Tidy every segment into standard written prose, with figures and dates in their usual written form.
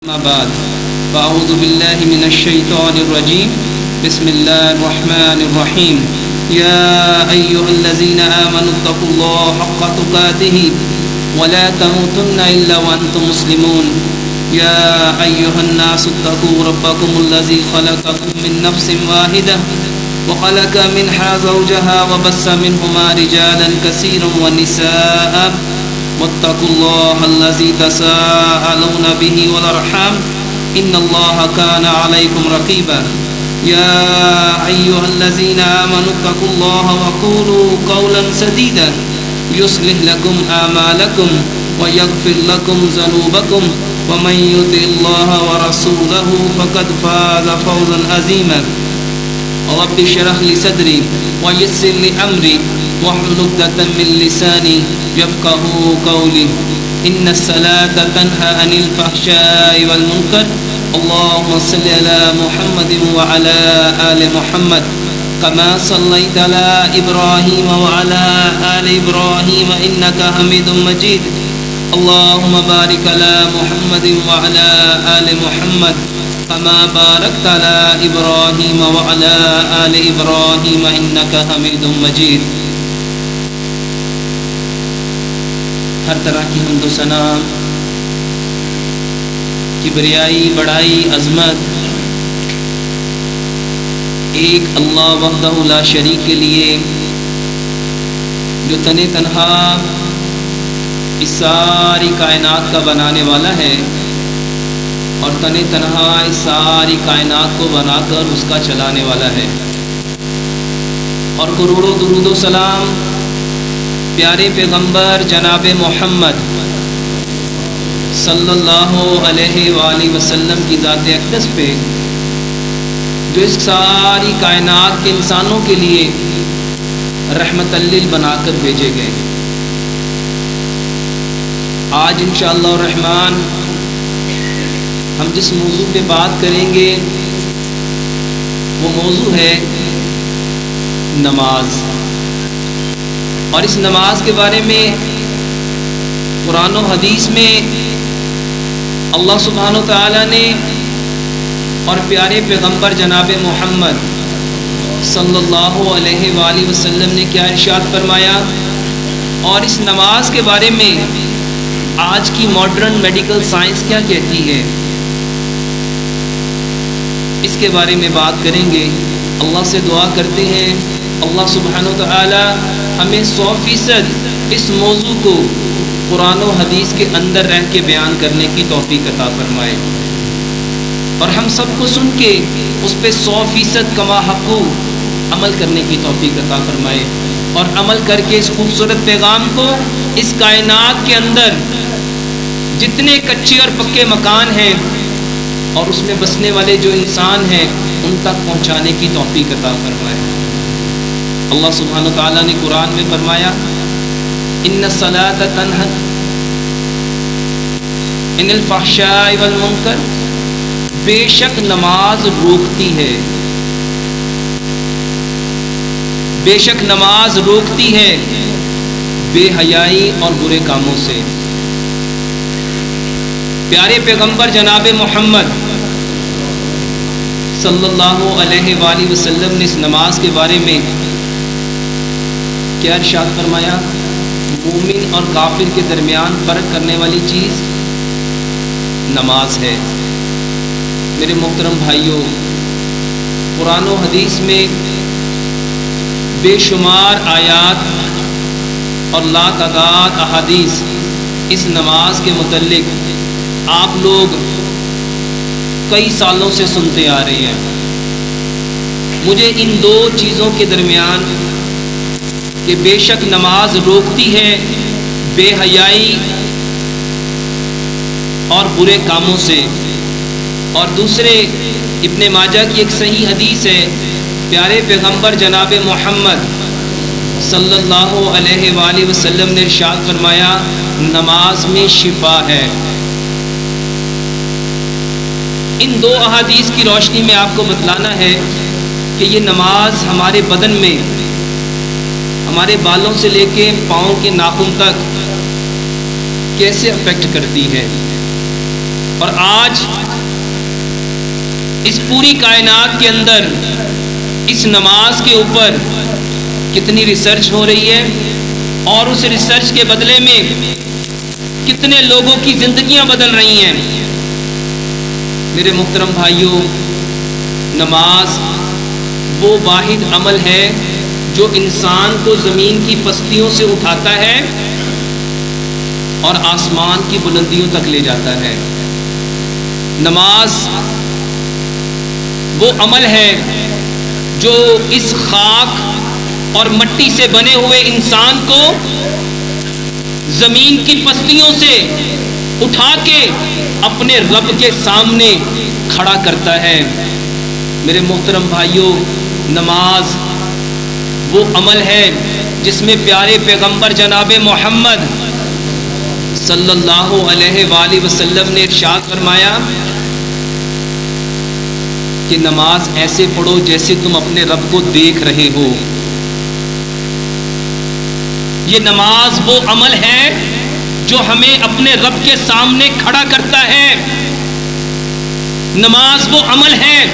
أما بعد فأعوذ بالله من الشيطان الرجيم بسم الله الرحمن الرحيم يا أيها الذين آمنوا اتقوا الله حق تقاته ولا تموتن إلا وأنتم مسلمون يا أيها الناس اتقوا ربكم الذي خلقكم من نفس واحدة وخلق منها زوجها وبث منهما رجالا كثيرا ونساء واتقوا الله الذي تساءلون به والأرحام إن الله كان عليكم رقيبا يا أيها الذين آمنوا اتقوا الله وقولوا قولا سديدا يصلح لكم أعمالكم ويغفر لكم ذنوبكم ومن يطع الله ورسوله فقد فاز فوزا عظيما رب اشرح لي صدري ويسر لي أمري واحلل عقدة من لساني يفقهوا قولي إن الصلاة تنهى عن الفحشاء والمنكر اللهم صل على محمد وعلى آل محمد كما صليت على إبراهيم وعلى آل إبراهيم إنك حميد مجيد اللهم بارك على محمد وعلى آل محمد كما باركت على إبراهيم وعلى آل إبراهيم إنك حميد مجيد. ہر طرح کی حمد و ثنا، کبریائی، بڑائی، عظمت ایک اللہ وحدہ لا شریک کے لیے، جو تن تنہا اس ساری کائنات کا بنانے والا ہے اور تن تنہا اس ساری کائنات کو بنا کر اس کا چلانے والا ہے. اور کروڑوں درود و سلام پیارے پیغمبر جناب محمد صلی اللہ علیہ وآلہ وسلم کی ذات اقدس پہ، جو اس ساری کائنات کے انسانوں کے لیے رحمت لل بنا کر بھیجے گئے. آج انشاءاللہ الرحمن ہم جس موضوع پہ بات کریں گے وہ موضوع ہے نماز. اور اس نماز کے بارے میں قرآن و حدیث میں اللہ سبحانہ و تعالیٰ نے اور پیارے پیغمبر جناب محمد صلی اللہ علیہ وآلہ وسلم نے کیا ارشاد فرمایا، اور اس نماز کے بارے میں آج کی ماڈرن میڈیکل سائنس کیا کہتی ہے، اس کے بارے میں بات کریں گے. اللہ سے دعا کرتے ہیں اللہ سبحانہ و تعالی ہمیں 100% اس موضوع کو قرآن و حدیث کے اندر رہ کے بیان کرنے کی توفیق عطا فرمائے، اور ہم سب کو سن کے اس پہ 100% کما حقو عمل کرنے کی توفیق عطا فرمائے، اور عمل کر کے اس خوبصورت پیغام کو اس کائنات کے اندر جتنے کچے اور پکے مکان ہیں اور اس میں بسنے والے جو انسان ہیں ان تک پہنچانے کی توفیق عطا فرمائے. اللہ سبحانہ و تعالیٰ نے قرآن میں فرمایا ان الصلاۃ تنہی عن الفحشاء والمنکر، بے شک نماز روکتی ہے، بے شک نماز روکتی ہے بے حیائی اور برے کاموں سے. پیارے پیغمبر جناب محمد صلی اللہ علیہ وآلہ وسلم نے اس نماز کے بارے میں کیا ارشاد فرمایا، مومن اور کافر کے درمیان فرق کرنے والی چیز نماز ہے. میرے محترم بھائیوں، قرآن و حدیث میں بے شمار آیات اور لاتعداد احادیث اس نماز کے متعلق آپ لوگ کئی سالوں سے سنتے آ رہے ہیں. مجھے ان دو چیزوں کے درمیان کہ بے شک نماز روکتی ہے بے حیائی اور برے کاموں سے، اور دوسرے ابن ماجہ کی ایک صحیح حدیث ہے، پیارے پیغمبر جناب محمد صلی اللہ علیہ وآلہ وسلم نے ارشاد فرمایا نماز میں شفا ہے. ان دو احادیث کی روشنی میں آپ کو بتلانا ہے کہ یہ نماز ہمارے بدن میں، ہمارے بالوں سے لے کے پاؤں کے ناخن تک کیسے افیکٹ کرتی ہے. اور آج اس پوری کائنات کے اندر اس نماز کے اوپر کتنی ریسرچ ہو رہی ہے، اور اس ریسرچ کے بدلے میں کتنے لوگوں کی زندگیاں بدل رہی ہیں۔ میرے محترم بھائیوں، نماز وہ واحد عمل ہے جو انسان کو زمین کی پستیوں سے اٹھاتا ہے اور آسمان کی بلندیوں تک لے جاتا ہے۔ نماز وہ عمل ہے جو اس خاک اور مٹی سے بنے ہوئے انسان کو زمین کی پستیوں سے اٹھا کے اپنے رب کے سامنے کھڑا کرتا ہے۔ میرے محترم بھائیوں، نماز وہ عمل ہے جس میں پیارے پیغمبر جناب محمد صلی اللہ علیہ وآلہ وسلم نے ارشاد فرمایا کہ نماز ایسے پڑھو جیسے تم اپنے رب کو دیکھ رہے ہو۔ یہ نماز وہ عمل ہے جو ہمیں اپنے رب کے سامنے کھڑا کرتا ہے۔ نماز وہ عمل ہے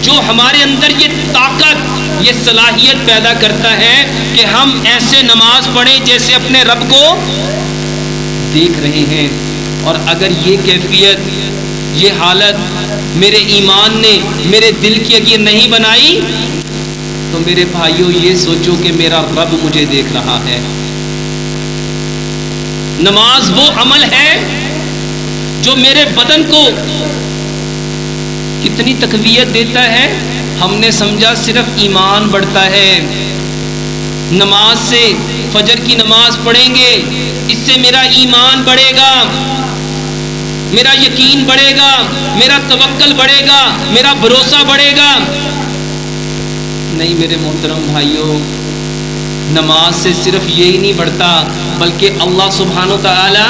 جو ہمارے اندر یہ طاقت، یہ صلاحیت پیدا کرتا ہے کہ ہم ایسے نماز پڑھیں جیسے اپنے رب کو دیکھ رہے ہیں۔ اور اگر یہ کیفیت، یہ حالت میرے ایمان نے میرے دل کی اگر نہیں بنائی تو میرے بھائیوں یہ سوچو کہ میرا رب مجھے دیکھ رہا ہے۔ نماز وہ عمل ہے جو میرے بدن کو کتنی تقویت دیتا ہے۔ ہم نے سمجھا صرف ایمان بڑھتا ہے، نماز سے، فجر کی نماز پڑھیں گے اس سے میرا ایمان بڑھے گا، میرا یقین بڑھے گا، میرا توکل بڑھے گا، میرا بھروسہ بڑھے گا۔ نہیں میرے محترم بھائیوں، نماز سے صرف یہی نہیں بڑھتا، بلکہ اللہ سبحانہ و تعالی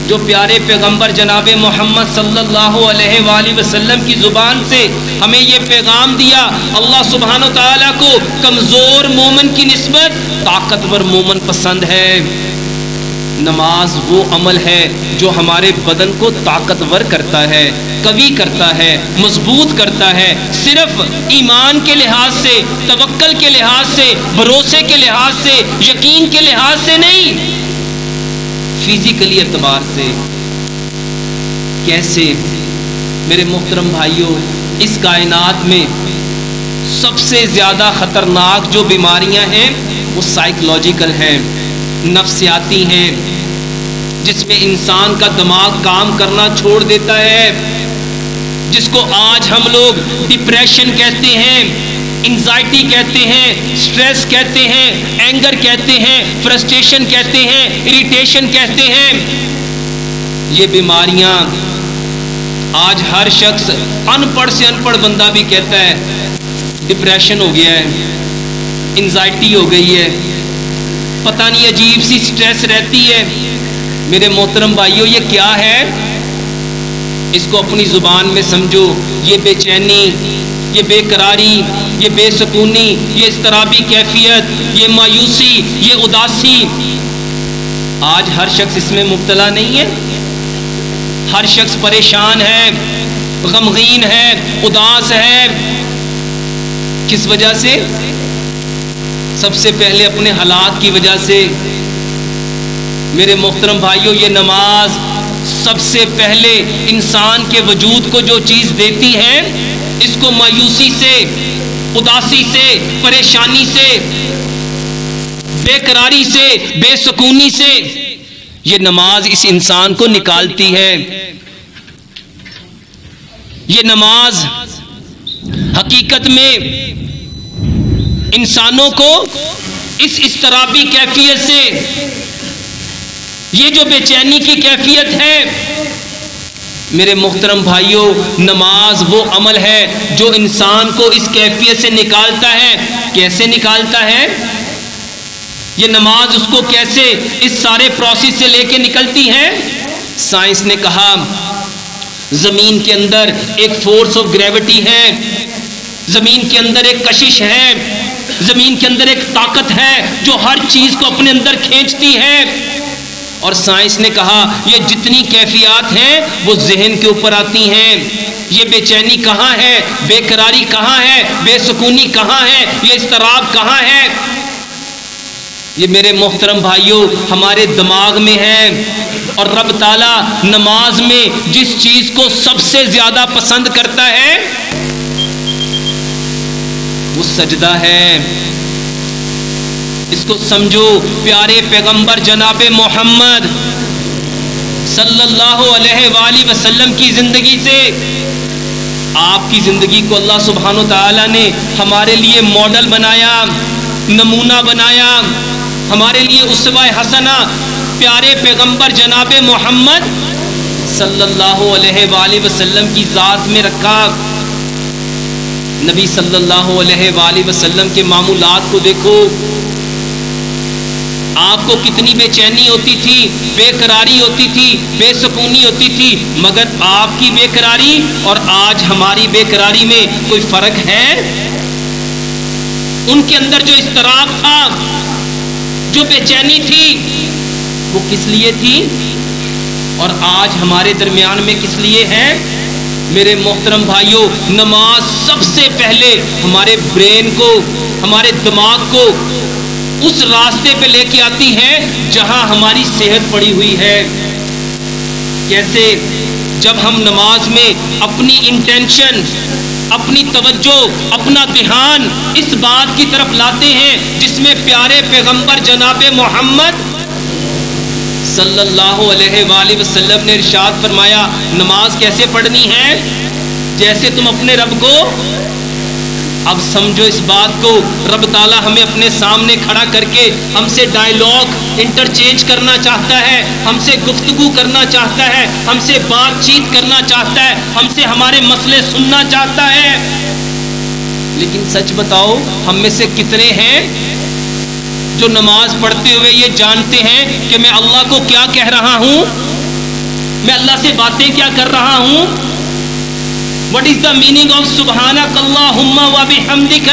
جو پیارے پیغمبر جناب محمد صلی اللہ علیہ وآلہ وسلم کی زبان سے ہمیں یہ پیغام دیا، اللہ سبحانہ و تعالیٰ کو کمزور مومن کی نسبت طاقتور مومن پسند ہے۔ نماز وہ عمل ہے جو ہمارے بدن کو طاقتور کرتا ہے، قوی کرتا ہے، مضبوط کرتا ہے، صرف ایمان کے لحاظ سے، توکل کے لحاظ سے، بھروسے کے لحاظ سے، یقین کے لحاظ سے نہیں، فزیکلی اعتبار سے۔ کیسے؟ میرے محترم بھائیوں، اس کائنات میں سب سے زیادہ خطرناک جو بیماریاں ہیں وہ سائیکولوجیکل ہیں، نفسیاتی ہیں، جس میں انسان کا دماغ کام کرنا چھوڑ دیتا ہے، جس کو آج ہم لوگ ڈپریشن کہتے ہیں، انزائٹی کہتے ہیں، سٹریس کہتے ہیں، اینگر کہتے ہیں، فرسٹریشن کہتے ہیں، اریٹیشن کہتے ہیں۔ یہ بیماریاں آج ہر شخص، ان پڑھ سے ان پڑھ بندہ بھی کہتا ہے ڈپریشن ہو گیا ہے، انزائٹی ہو گئی ہے، پتہ نہیں عجیب سی سٹریس رہتی ہے۔ میرے محترم بھائیوں، یہ کیا ہے؟ اس کو اپنی زبان میں سمجھو، یہ بے چینی، یہ بے قراری، یہ بے سکونی، یہ اضطرابی کیفیت، یہ مایوسی، یہ اداسی، آج ہر شخص اس میں مبتلا نہیں ہے؟ ہر شخص پریشان ہے، غمگین ہے، اداس ہے۔ کس وجہ سے؟ سب سے پہلے اپنے حالات کی وجہ سے۔ میرے محترم بھائیوں، یہ نماز سب سے پہلے انسان کے وجود کو جو چیز دیتی ہے، اس کو مایوسی سے، اداسی سے، پریشانی سے، بے قراری سے، بے سکونی سے، یہ نماز اس انسان کو نکالتی ہے۔ یہ نماز حقیقت میں انسانوں کو اس اضطرابی کیفیت سے، یہ جو بے چینی کی کیفیت ہے، میرے محترم بھائیوں، نماز وہ عمل ہے جو انسان کو اس کیفیت سے نکالتا ہے۔ کیسے نکالتا ہے؟ یہ نماز اس کو کیسے اس سارے پروسیس سے لے کے نکلتی ہے؟ سائنس نے کہا زمین کے اندر ایک فورس آف گریوٹی ہے، زمین کے اندر ایک کشش ہے، زمین کے اندر ایک طاقت ہے جو ہر چیز کو اپنے اندر کھینچتی ہے۔ اور سائنس نے کہا یہ جتنی کیفیات ہیں وہ ذہن کے اوپر آتی ہیں. یہ بے چینی کہاں ہے, بے قراری کہاں ہے, بے سکونی کہاں ہے, یہ اضطراب کہاں ہے؟ یہ میرے محترم بھائیوں ہمارے دماغ میں ہے. اور رب تعالیٰ نماز میں جس چیز کو سب سے زیادہ پسند کرتا ہے وہ سجدہ ہے. اس کو سمجھو. پیارے پیغمبر جناب محمد صلی اللہ علیہ وآلہ وسلم کی زندگی سے, آپ کی زندگی کو اللہ سبحانہ وتعالی نے ہمارے لیے ماڈل بنایا, نمونہ بنایا, ہمارے لیے اسوہ حسنہ پیارے پیغمبر جناب محمد صلی اللہ علیہ وآلہ وسلم کی ذات میں رکھا. نبی صلی اللہ علیہ وآلہ وسلم کے معمولات کو دیکھو. آپ کو کتنی بے چینی ہوتی تھی, بے قراری ہوتی تھی, بے سکونی ہوتی تھی, مگر آپ کی بے قراری اور آج ہماری بے قراری میں کوئی فرق ہے؟ ان کے اندر جو اضطراب تھا, جو بے چینی تھی, وہ کس لیے تھی اور آج ہمارے درمیان میں کس لیے ہے؟ میرے محترم بھائیوں, نماز سب سے پہلے ہمارے برین کو, ہمارے دماغ کو اس راستے پہ لے کے آتی ہے جہاں ہماری صحت پڑی ہوئی ہے. کیسے؟ جب ہم نماز میں اپنی انٹینشن, اپنی توجہ, اپنا دھیان اس بات کی طرف لاتے ہیں جس میں پیارے پیغمبر جناب محمد صلی اللہ علیہ وآلہ وسلم نے ارشاد فرمایا نماز کیسے پڑھنی ہے؟ جیسے تم اپنے رب کو. اب سمجھو اس بات کو, رب تعالیٰ ہمیں اپنے سامنے کھڑا کر کے ہم سے ڈائیلاگ انٹرچینج کرنا چاہتا ہے, ہم سے گفتگو کرنا چاہتا ہے, ہم سے بات چیت کرنا چاہتا ہے, ہم سے ہمارے مسئلے سننا چاہتا ہے. لیکن سچ بتاؤ ہم میں سے کتنے ہیں جو نماز پڑھتے ہوئے یہ جانتے ہیں کہ میں اللہ کو کیا کہہ رہا ہوں, میں اللہ سے باتیں کیا کر رہا ہوں؟ What is the meaning of سبحانک اللہم و بحمدک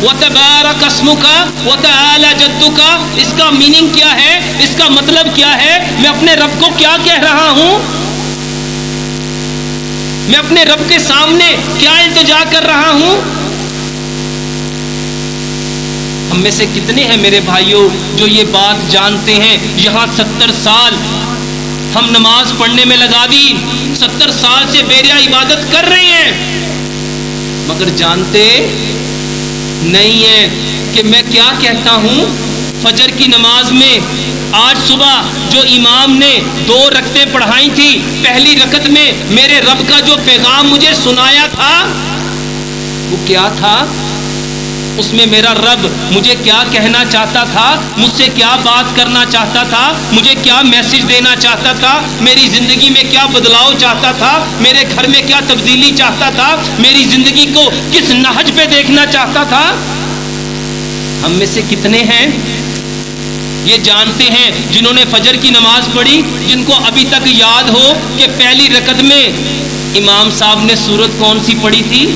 و تبارک اسمک و تعالی جدک؟ اس کا میننگ کیا ہے, اس کا مطلب کیا ہے؟ میں اپنے رب کو کیا کہہ رہا ہوں, میں اپنے رب کے سامنے کیا التجا کر رہا ہوں؟ ہم میں سے کتنے ہیں میرے بھائیوں جو یہ بات جانتے ہیں؟ یہاں 70 سال ہم نماز پڑھنے میں لگا دی, 70 سال سے بیریا عبادت کر رہے ہیں, مگر جانتے نہیں ہیں کہ میں کیا کہتا ہوں. فجر کی نماز میں آج صبح جو امام نے 2 رکعتیں پڑھائی تھی, پہلی رکعت میں میرے رب کا جو پیغام مجھے سنایا تھا وہ کیا تھا؟ اس میں میرا رب مجھے کیا کہنا چاہتا تھا, مجھ سے کیا بات کرنا چاہتا تھا, مجھے کیا میسج دینا چاہتا تھا, میری زندگی میں کیا بدلاؤ چاہتا تھا, میرے گھر میں کیا تبدیلی چاہتا تھا, میری زندگی کو کس نہج پہ دیکھنا چاہتا تھا. ہم میں سے کتنے ہیں یہ جانتے ہیں جنہوں نے فجر کی نماز پڑھی, جن کو ابھی تک یاد ہو کہ پہلی رکعت میں امام صاحب نے سورت کون سی پڑھی تھی,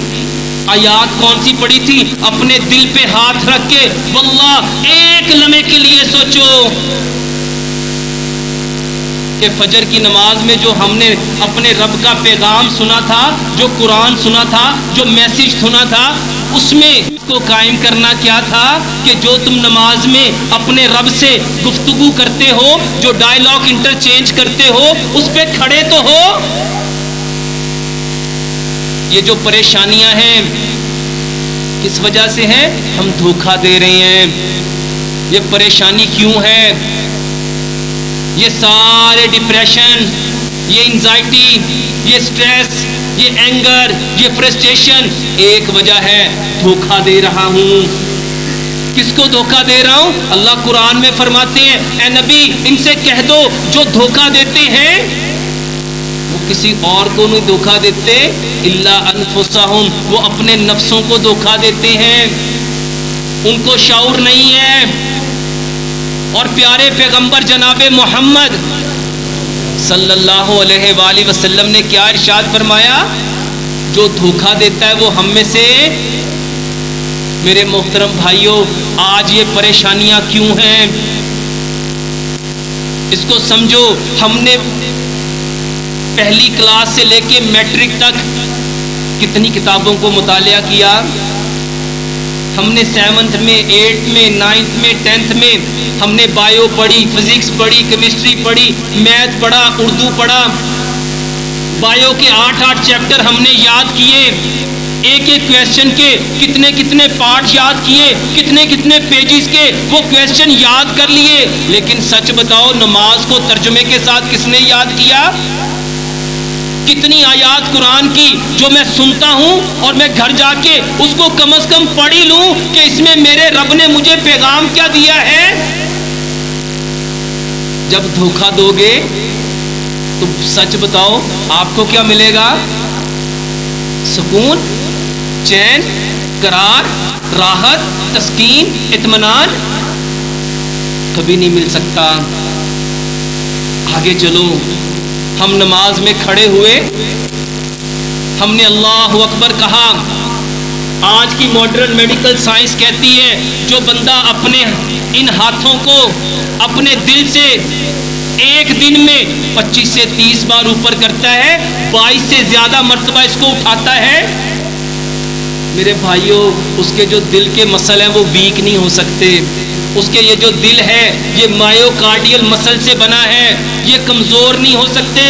آیات کون سی پڑھی تھی؟ اپنے دل پہ ہاتھ رکھ کے واللہ ایک لمحے کے لیے سوچو کہ فجر کی نماز میں جو ہم نے اپنے رب کا پیغام سنا تھا, جو قرآن سنا تھا, جو میسج سنا تھا, اس میں اس کو قائم کرنا کیا تھا کہ جو تم نماز میں اپنے رب سے گفتگو کرتے ہو, جو ڈائیلاگ انٹرچینج کرتے ہو, اس پہ کھڑے تو ہو. یہ جو پریشانیاں ہیں کس وجہ سے ہیں؟ ہم دھوکہ دے رہے ہیں. یہ پریشانی کیوں ہے؟ یہ سارے ڈپریشن, یہ انزائٹی, یہ سٹریس, یہ اینگر, یہ فرسٹریشن, ایک وجہ ہے, دھوکہ دے رہا ہوں. کس کو دھوکہ دے رہا ہوں؟ اللہ قرآن میں فرماتے ہیں اے نبی ان سے کہہ دو جو دھوکہ دیتے ہیں وہ کسی اور کو نہیں دھوکہ دیتے, الا انفسہم, وہ اپنے نفسوں کو دھوکہ دیتے ہیں, ان کو شعور نہیں ہے. اور پیارے پیغمبر جناب محمد صلی اللہ علیہ وآلہ وسلم نے کیا ارشاد فرمایا؟ جو دھوکہ دیتا ہے وہ ہم میں سے. میرے محترم بھائیوں آج یہ پریشانیاں کیوں ہیں؟ اس کو سمجھو، ہم نے پہلی کلاس سے لے کے میٹرک تک کتنی کتابوں کو مطالعہ کیا؟ ہم نے 7th میں 8th میں 9th میں 10th میں ہم نے بایو پڑھی، فزکس پڑھی، کیمسٹری پڑھی، میتھ پڑھا، اردو پڑھا. بایو کے 8 چیپٹر ہم نے یاد کیے، ایک ایک کویسچن کے کتنے پارٹ یاد کیے، کتنے پیجز کے وہ کویسچن یاد کر لیے. لیکن سچ بتاؤ، نماز کو ترجمے کے ساتھ کس نے یاد کیا؟ کتنی آیات قرآن کی جو میں سنتا ہوں اور میں گھر جا کے اس کو کم از کم پڑھ ہی لوں کہ اس میں میرے رب نے مجھے پیغام کیا دیا ہے. جب دھوکہ دو گے تو سچ بتاؤ آپ کو کیا ملے گا؟ سکون، چین، قرار، راحت، تسکین، اطمینان کبھی نہیں مل سکتا. آگے چلو، ہم نماز میں کھڑے ہوئے، ہم نے اللہ اکبر کہا. آج کی ماڈرن میڈیکل سائنس کہتی ہے جو بندہ اپنے ان ہاتھوں کو اپنے دل سے ایک دن میں 25 سے 30 بار اوپر کرتا ہے، 22 سے زیادہ مرتبہ اس کو اٹھاتا ہے، میرے بھائیوں اس کے جو دل کے مسل ہیں وہ ویک نہیں ہو سکتے. اس کے یہ جو دل ہے یہ مائیوکارڈیل مسل سے بنا ہے، یہ کمزور نہیں ہو سکتے.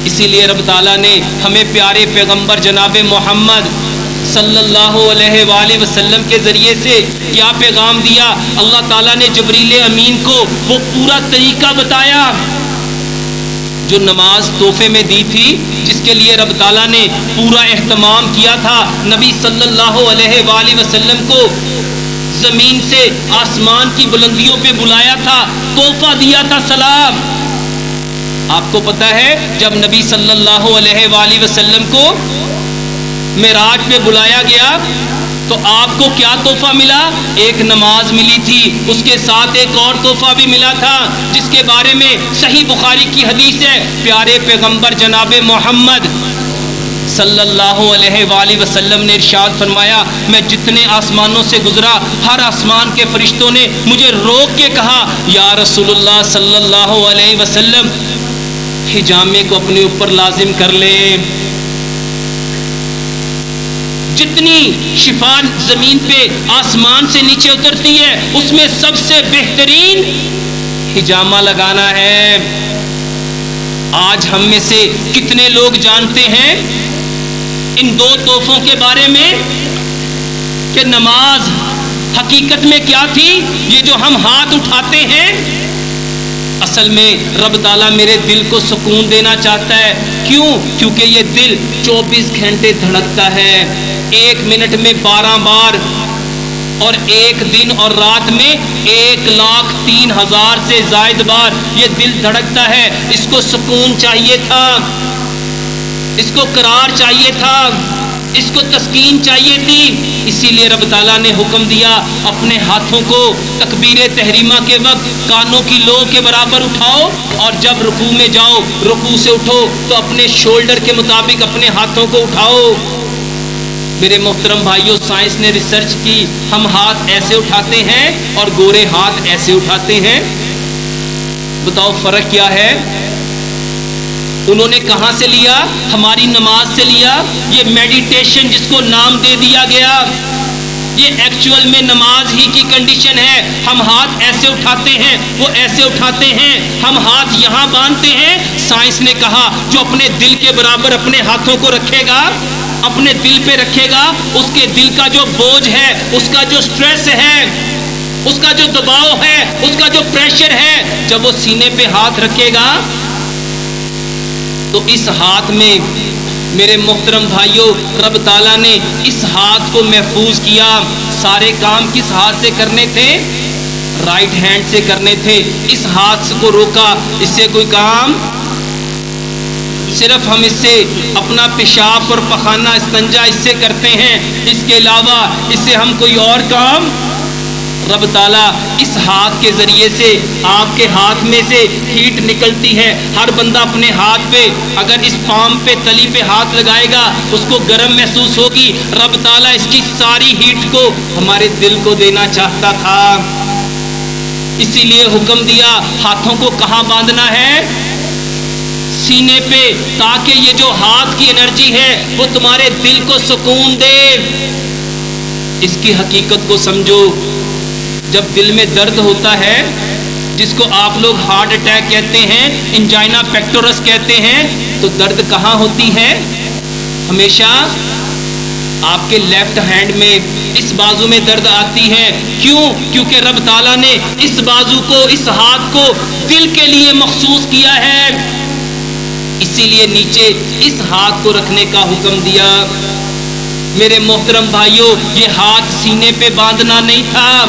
اسی لیے رب تعالیٰ نے ہمیں پیارے پیغمبر جناب محمد صلی اللہ علیہ وآلہ وسلم کے ذریعے سے کیا پیغام دیا؟ اللہ تعالیٰ نے جبریل امین کو وہ پورا طریقہ بتایا جو نماز تحفے میں دی تھی، جس کے لیے رب تعالیٰ نے پورا اہتمام کیا تھا. نبی صلی اللہ علیہ وآلہ وسلم کو زمین سے آسمان کی بلندیوں پہ بلایا تھا، تحفہ دیا تھا سلام. آپ کو پتا ہے جب نبی صلی اللہ علیہ وآلہ وسلم کو معراج پہ بلایا گیا تو آپ کو کیا تحفہ ملا؟ ایک نماز ملی تھی، اس کے ساتھ ایک اور تحفہ بھی ملا تھا جس کے بارے میں صحیح بخاری کی حدیث ہے. پیارے پیغمبر جناب محمد صلی اللہ علیہ وآلہ وسلم نے ارشاد فرمایا، میں جتنے آسمانوں سے گزرا ہر آسمان کے فرشتوں نے مجھے روک کے کہا یا رسول اللہ صلی اللہ علیہ وسلم حجامے کو اپنے اوپر لازم کر لیں. جتنی شفا زمین پہ آسمان سے نیچے اترتی ہے اس میں سب سے بہترین حجامہ لگانا ہے. آج ہم میں سے کتنے لوگ جانتے ہیں ان 2 تحفوں کے بارے میں کہ نماز حقیقت میں کیا تھی؟ یہ جو ہم ہاتھ اٹھاتے ہیں اصل میں رب تعالیٰ میرے دل کو سکون دینا چاہتا ہے. کیوں؟ کیونکہ یہ دل 24 گھنٹے دھڑکتا ہے، 1 منٹ میں 12 بار اور 1 دن اور رات میں 1,03,000 سے زائد بار یہ دل دھڑکتا ہے. اس کو سکون چاہیے تھا، اس کو قرار چاہیے تھا، اس کو تسکین چاہیے تھی. اسی لیے رب تعالیٰ نے حکم دیا اپنے ہاتھوں کو تکبیر تحریمہ کے وقت کانوں کی لو کے برابر اٹھاؤ، اور جب رکوع میں جاؤ رکوع سے اٹھو تو اپنے شولڈر کے مطابق اپنے ہاتھوں کو اٹھاؤ. میرے محترم بھائیوں، سائنس نے ریسرچ کی، ہم ہاتھ ایسے اٹھاتے ہیں اور گورے ہاتھ ایسے اٹھاتے ہیں. بتاؤ فرق کیا ہے؟ انہوں نے کہاں سے لیا؟ ہماری نماز سے لیا. یہ میڈیٹیشن جس کو نام دے دیا گیا، یہ ایکچوئل میں نماز ہی کی کنڈیشن ہے. ہم ہاتھ ایسے اٹھاتے ہیں، وہ ایسے اٹھاتے ہیں، ہم ہاتھ یہاں باندھتے ہیں. سائنس نے کہا جو اپنے دل کے برابر اپنے ہاتھوں کو رکھے گا، اپنے دل پہ رکھے گا، اس کے دل کا جو بوجھ ہے، اس کا جو سٹریس ہے، اس کا جو دباؤ ہے، اس کا جو پریشر ہے، جب وہ سینے پہ ہاتھ رکھے گا تو اس ہاتھ میں میرے محترم بھائیوں رب تعالیٰ نے اس ہاتھ کو محفوظ کیا. سارے کام کس ہاتھ سے کرنے تھے؟ رائٹ ہینڈ سے کرنے تھے. اس ہاتھ کو روکا، اس سے کوئی کام، صرف ہم اس سے اپنا پیشاب اور پخانہ استنجا اس سے کرتے ہیں، اس کے علاوہ اس سے ہم کوئی اور کام. رب تعالیٰ اس ہاتھ کے ذریعے سے آپ کے ہاتھ میں سے ہیٹ نکلتی ہے. ہر بندہ اپنے ہاتھ پہ اگر اس پام پہ تلی پہ ہاتھ لگائے گا اس کو گرم محسوس ہوگی. رب تعالیٰ اس کی ساری ہیٹ کو ہمارے دل کو دینا چاہتا تھا. اسی لیے حکم دیا ہاتھوں کو کہاں باندھنا ہے؟ سینے پہ، تاکہ یہ جو ہاتھ کی انرجی ہے وہ تمہارے دل کو سکون دے۔ اس کی حقیقت کو سمجھو۔ جب دل میں درد ہوتا ہے، جس کو آپ لوگ ہارٹ اٹیک کہتے ہیں، انجائنا پیکٹورس کہتے ہیں، تو درد کہاں ہوتی ہے؟ ہمیشہ آپ کے لیفٹ ہینڈ میں، اس بازو میں درد آتی ہے۔ کیوں؟ کیونکہ رب تعالیٰ نے اس بازو کو، اس ہاتھ کو دل کے لیے مخصوص کیا ہے، اسی لیے نیچے اس ہاتھ کو رکھنے کا حکم دیا۔ میرے محترم بھائیوں، یہ ہاتھ سینے پہ باندھنا نہیں تھا،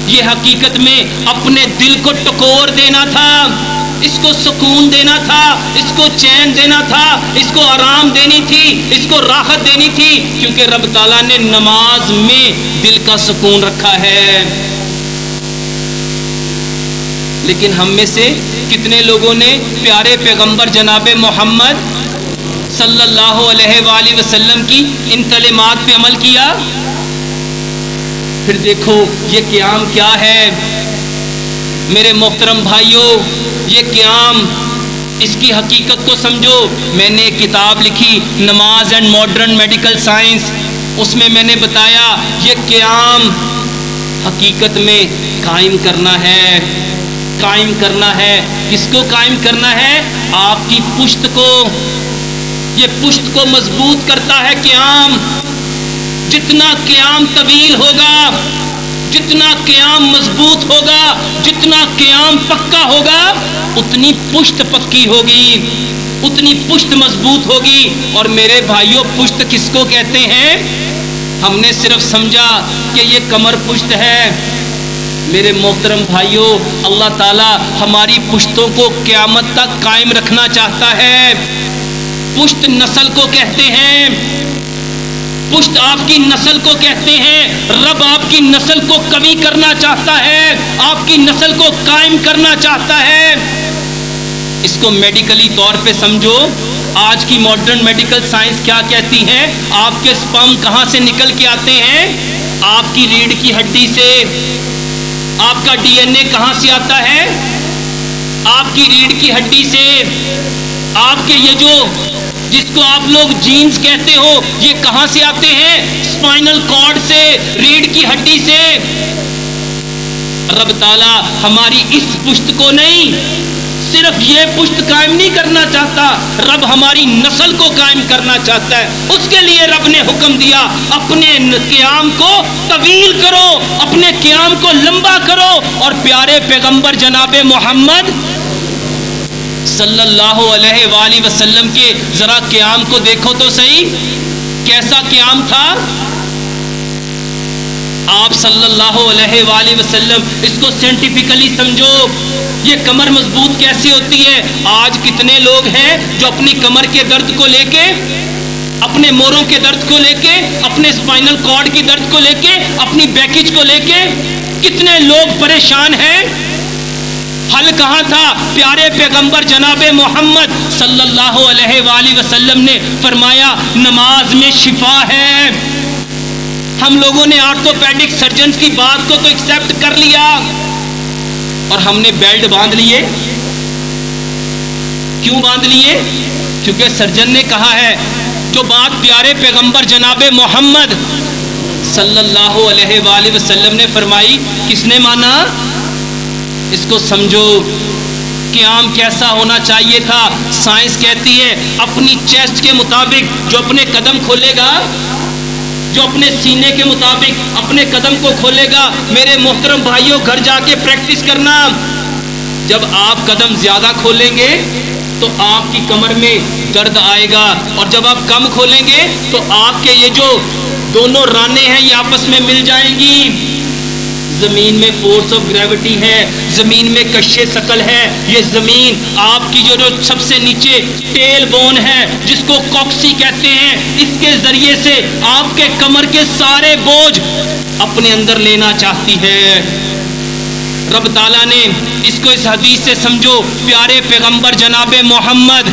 یہ حقیقت میں اپنے دل کو ٹکور دینا تھا، اس کو سکون دینا تھا، اس کو چین دینا تھا، اس کو آرام دینی تھی، اس کو راحت دینی تھی، کیونکہ رب تعالیٰ نے نماز میں دل کا سکون رکھا ہے۔ لیکن ہم میں سے کتنے لوگوں نے پیارے پیغمبر جناب محمد صلی اللہ علیہ وآلہ وسلم کی ان تعلیمات پہ عمل کیا؟ پھر دیکھو یہ قیام کیا ہے میرے محترم بھائیوں، یہ قیام، اس کی حقیقت کو سمجھو۔ میں نے ایک کتاب لکھی نماز اینڈ ماڈرن میڈیکل سائنس، اس میں میں نے بتایا یہ قیام حقیقت میں قائم کرنا ہے، قائم کرنا ہے۔ کس کو قائم کرنا ہے؟ آپ کی پشت کو۔ یہ پشت کو مضبوط کرتا ہے قیام۔ جتنا قیام طویل ہوگا، جتنا قیام مضبوط ہوگا، جتنا قیام پکا ہوگا، اتنی پشت پکی ہوگی، اتنی پشت مضبوط ہوگی۔ اور میرے بھائیوں، پشت کس کو کہتے ہیں؟ ہم نے صرف سمجھا کہ یہ کمر پشت ہے۔ میرے محترم بھائیوں، اللہ تعالیٰ ہماری پشتوں کو قیامت تک قائم رکھنا چاہتا ہے۔ پشت نسل کو کہتے ہیں، پشت آپ کی نسل کو کہتے ہیں۔ رب آپ کی نسل کو قوی کرنا چاہتا ہے، آپ کی نسل کو قائم کرنا چاہتا ہے۔ اس کو میڈیکلی طور پہ سمجھو۔ آج کی ماڈرن میڈیکل سائنس کیا کہتی ہے؟ آپ کے سپرم کہاں سے نکل کے آتے ہیں؟ آپ کی ریڑھ کی ہڈی سے۔ آپ کا ڈی این اے کہاں سے آتا ہے؟ آپ کی ریڑھ کی ہڈی سے۔ آپ کے یہ جو جس کو آپ لوگ جینز کہتے ہو، یہ کہاں سے آتے ہیں؟ اسپائنل کارڈ سے، ریڑھ کی ہڈی سے۔ رب تعالیٰ ہماری اس پشت کو نہیں، صرف یہ پشت قائم نہیں کرنا چاہتا، رب ہماری نسل کو قائم کرنا چاہتا ہے۔ اس کے لیے رب نے حکم دیا اپنے قیام کو طویل کرو، اپنے قیام کو لمبا کرو۔ اور پیارے پیغمبر جناب محمد صلی اللہ علیہ وآلہ وسلم کے ذرا قیام کو دیکھو تو صحیح، کیسا قیام تھا؟ آپ صلی اللہ علیہ وآلہ وسلم، اس کو سائنٹیفکلی سمجھو، یہ کمر مضبوط کیسے ہوتی ہے؟ آج کتنے لوگ ہیں جو اپنی کمر کے درد کو لے کے، اپنے موروں کے درد کو لے کے، اپنے اسپائنل کارڈ کی درد کو لے کے، اپنی بیکیج کو لے کے کتنے لوگ پریشان ہیں؟ حل کہاں تھا؟ پیارے پیغمبر جناب محمد صلی اللہ علیہ وآلہ وسلم نے فرمایا نماز میں شفا ہے۔ ہم لوگوں نے آرتھوپیڈک سرجنز کی بات کو تو ایکسپٹ کر لیا اور ہم نے بیلٹ باندھ لیے۔ کیوں باندھ لیے؟ کیونکہ سرجن نے کہا ہے جو بات پیارے پیغمبر جناب محمد صلی اللہ علیہ وآلہ وسلم نے فرمائی، کس نے مانا؟ اس کو سمجھو، قیام کیسا ہونا چاہیے تھا؟ سائنس کہتی ہے اپنی چیسٹ کے مطابق جو اپنے قدم کھولے گا، جو اپنے سینے کے مطابق اپنے قدم کو کھولے گا۔ میرے محترم بھائیوں، گھر جا کے پریکٹس کرنا، جب آپ قدم زیادہ کھولیں گے تو آپ کی کمر میں درد آئے گا، اور جب آپ کم کھولیں گے تو آپ کے یہ جو دونوں رانے ہیں یہ آپس میں مل جائیں گی۔ زمین میں فورس آف گریوٹی ہے، زمین میں کشے ثقل ہے۔ یہ زمین آپ کی جو سب سے نیچے ٹیل بون ہے جس کو کوکسی کہتے ہیں، اس کے ذریعے سے آپ کے کمر کے سارے بوجھ اپنے اندر لینا چاہتی ہے۔ رب تعالیٰ نے اس کو اس حدیث سے سمجھو، پیارے پیغمبر جناب محمد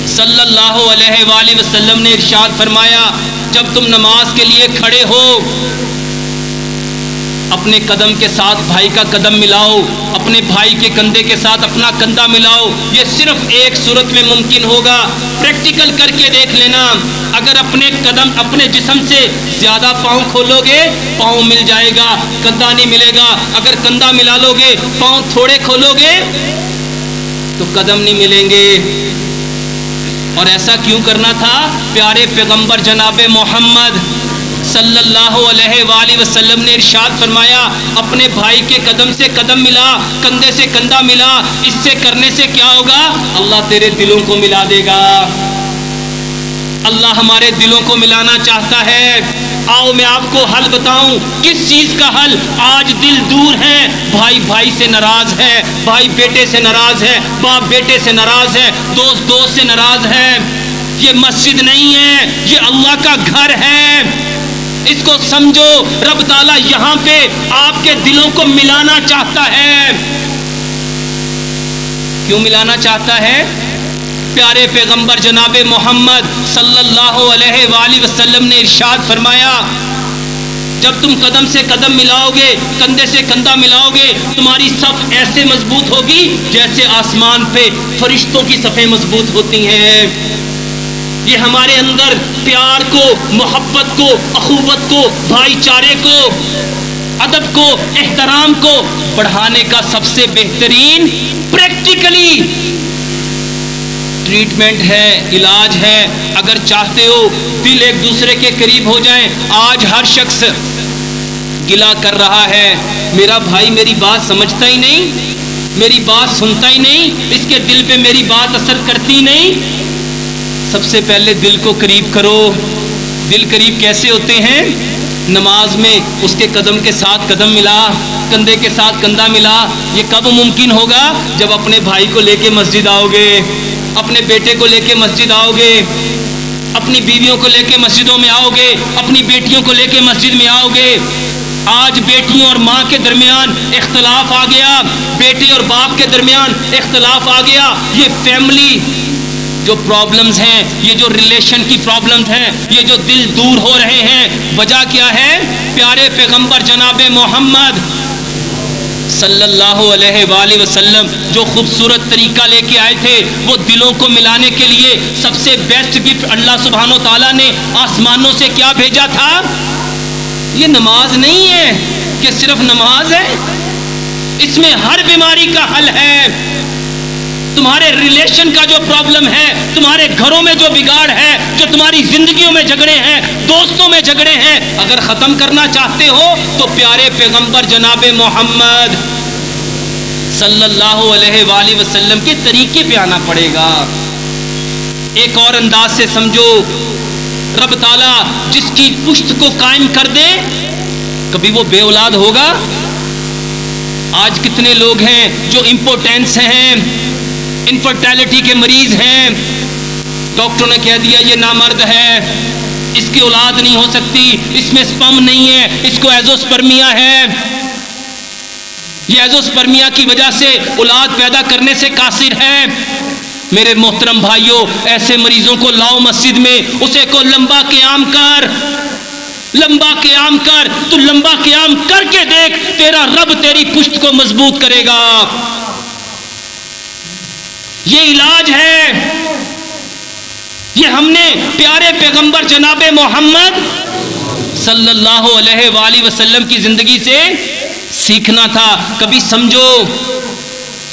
صلی اللہ علیہ وآلہ وسلم نے ارشاد فرمایا جب تم نماز کے لیے کھڑے ہو اپنے قدم کے ساتھ بھائی کا قدم ملاؤ، اپنے بھائی کے کندھے کے ساتھ اپنا کندھا ملاؤ. یہ صرف ایک صورت میں ممکن ہوگا. پریکٹیکل کر کے دیکھ لینا. اگر اپنے قدم اپنے جسم سے زیادہ پاؤں کھولو گے پاؤں مل جائے گا، کندھا نہیں ملے گا. اگر کندھا ملا لو گے پاؤں تھوڑے کھولو گے تو قدم نہیں ملیں گے. اور ایسا کیوں کرنا تھا؟ پیارے پیغمبر جناب محمد صلی اللہ علیہ وآلہ وسلم نے ارشاد فرمایا اپنے بھائی کے قدم سے قدم ملا، کندھے سے کندھا ملا. اس سے کرنے سے کیا ہوگا؟ اللہ تیرے دلوں کو ملا دے گا. اللہ ہمارے دلوں کو ملانا چاہتا ہے. آؤ میں آپ کو حل بتاؤں. کس چیز کا حل؟ آج دل دور ہیں، بھائی بھائی سے ناراض ہے، بھائی بیٹے سے ناراض ہے، باپ بیٹے سے ناراض ہے، دوست دوست سے ناراض ہے. یہ مسجد نہیں ہے، یہ اللہ کا گھر ہے. اس کو سمجھو. رب تعالیٰ یہاں پہ آپ کے دلوں کو ملانا چاہتا ہے. کیوں ملانا چاہتا ہے؟ پیارے پیغمبر جناب محمد صلی اللہ علیہ وآلہ وسلم نے ارشاد فرمایا جب تم قدم سے قدم ملاؤ گے، کندھے سے کندھا ملاؤ گے، تمہاری صف ایسے مضبوط ہوگی جیسے آسمان پہ فرشتوں کی صفیں مضبوط ہوتی ہیں. یہ ہمارے اندر پیار کو، محبت کو، اخوت کو، بھائی چارے کو، ادب کو، احترام کو بڑھانے کا سب سے بہترین پریکٹیکلی ٹریٹمنٹ ہے، علاج ہے. اگر چاہتے ہو دل ایک دوسرے کے قریب ہو جائیں. آج ہر شخص گلہ کر رہا ہے، میرا بھائی میری بات سمجھتا ہی نہیں، میری بات سنتا ہی نہیں، اس کے دل پہ میری بات اثر کرتی نہیں. سب سے پہلے دل کو قریب کرو. دل قریب کیسے ہوتے ہیں؟ نماز میں اس کے قدم کے ساتھ قدم ملا، کندھے کے ساتھ کندھا ملا. یہ کب ممکن ہوگا؟ جب اپنے بھائی کو لے کے مسجد آؤ گے، اپنے بیٹے کو لے کے مسجد آؤ گے، اپنی بیویوں کو لے کے مسجدوں میں آؤ گے، اپنی بیٹیوں کو لے کے مسجد میں آؤ گے. آج بیٹیوں اور ماں کے درمیان اختلاف آ گیا، بیٹے اور باپ کے درمیان اختلاف آ گیا. یہ فیملی جو پرابلمز ہیں، یہ جو ریلیشن کی پرابلمز ہیں، یہ جو دل دور ہو رہے ہیں، وجہ کیا ہے؟ پیارے پیغمبر جناب محمد صلی اللہ علیہ وآلہ وسلم جو خوبصورت طریقہ لے کے آئے تھے، وہ دلوں کو ملانے کے لیے سب سے بیسٹ گفٹ اللہ سبحانہ و تعالیٰ نے آسمانوں سے کیا بھیجا تھا؟ یہ نماز نہیں ہے کہ صرف نماز ہے، اس میں ہر بیماری کا حل ہے. تمہارے ریلیشن کا جو پرابلم ہے، تمہارے گھروں میں جو بگاڑ ہے، جو تمہاری زندگیوں میں جھگڑے ہیں، دوستوں میں جھگڑے ہیں، اگر ختم کرنا چاہتے ہو تو پیارے پیغمبر جناب محمد صلی اللہ علیہ وآلہ وسلم کے طریقے پہ آنا پڑے گا. ایک اور انداز سے سمجھو. رب تعالیٰ جس کی پشت کو قائم کر دے کبھی وہ بے اولاد ہوگا؟ آج کتنے لوگ ہیں جو امپوٹینس ہیں، انفرٹیلٹی کے مریض ہیں. ڈاکٹروں نے کہہ دیا یہ نامرد ہے، اس کی اولاد نہیں ہو سکتی، اس میں سپرم نہیں ہے، اس کو ایزوسپرمیا ہے. یہ ایزوسپرمیا کی وجہ سے اولاد پیدا کرنے سے قاصر ہے. میرے محترم بھائیوں، ایسے مریضوں کو لاؤ مسجد میں، اسے کو لمبا قیام کر، لمبا قیام کر. تو لمبا قیام کر کے دیکھ، تیرا رب تیری پشت کو مضبوط کرے گا. یہ علاج ہے. یہ ہم نے پیارے پیغمبر جناب محمد صلی اللہ علیہ وآلہ وسلم کی زندگی سے سیکھنا تھا. کبھی سمجھو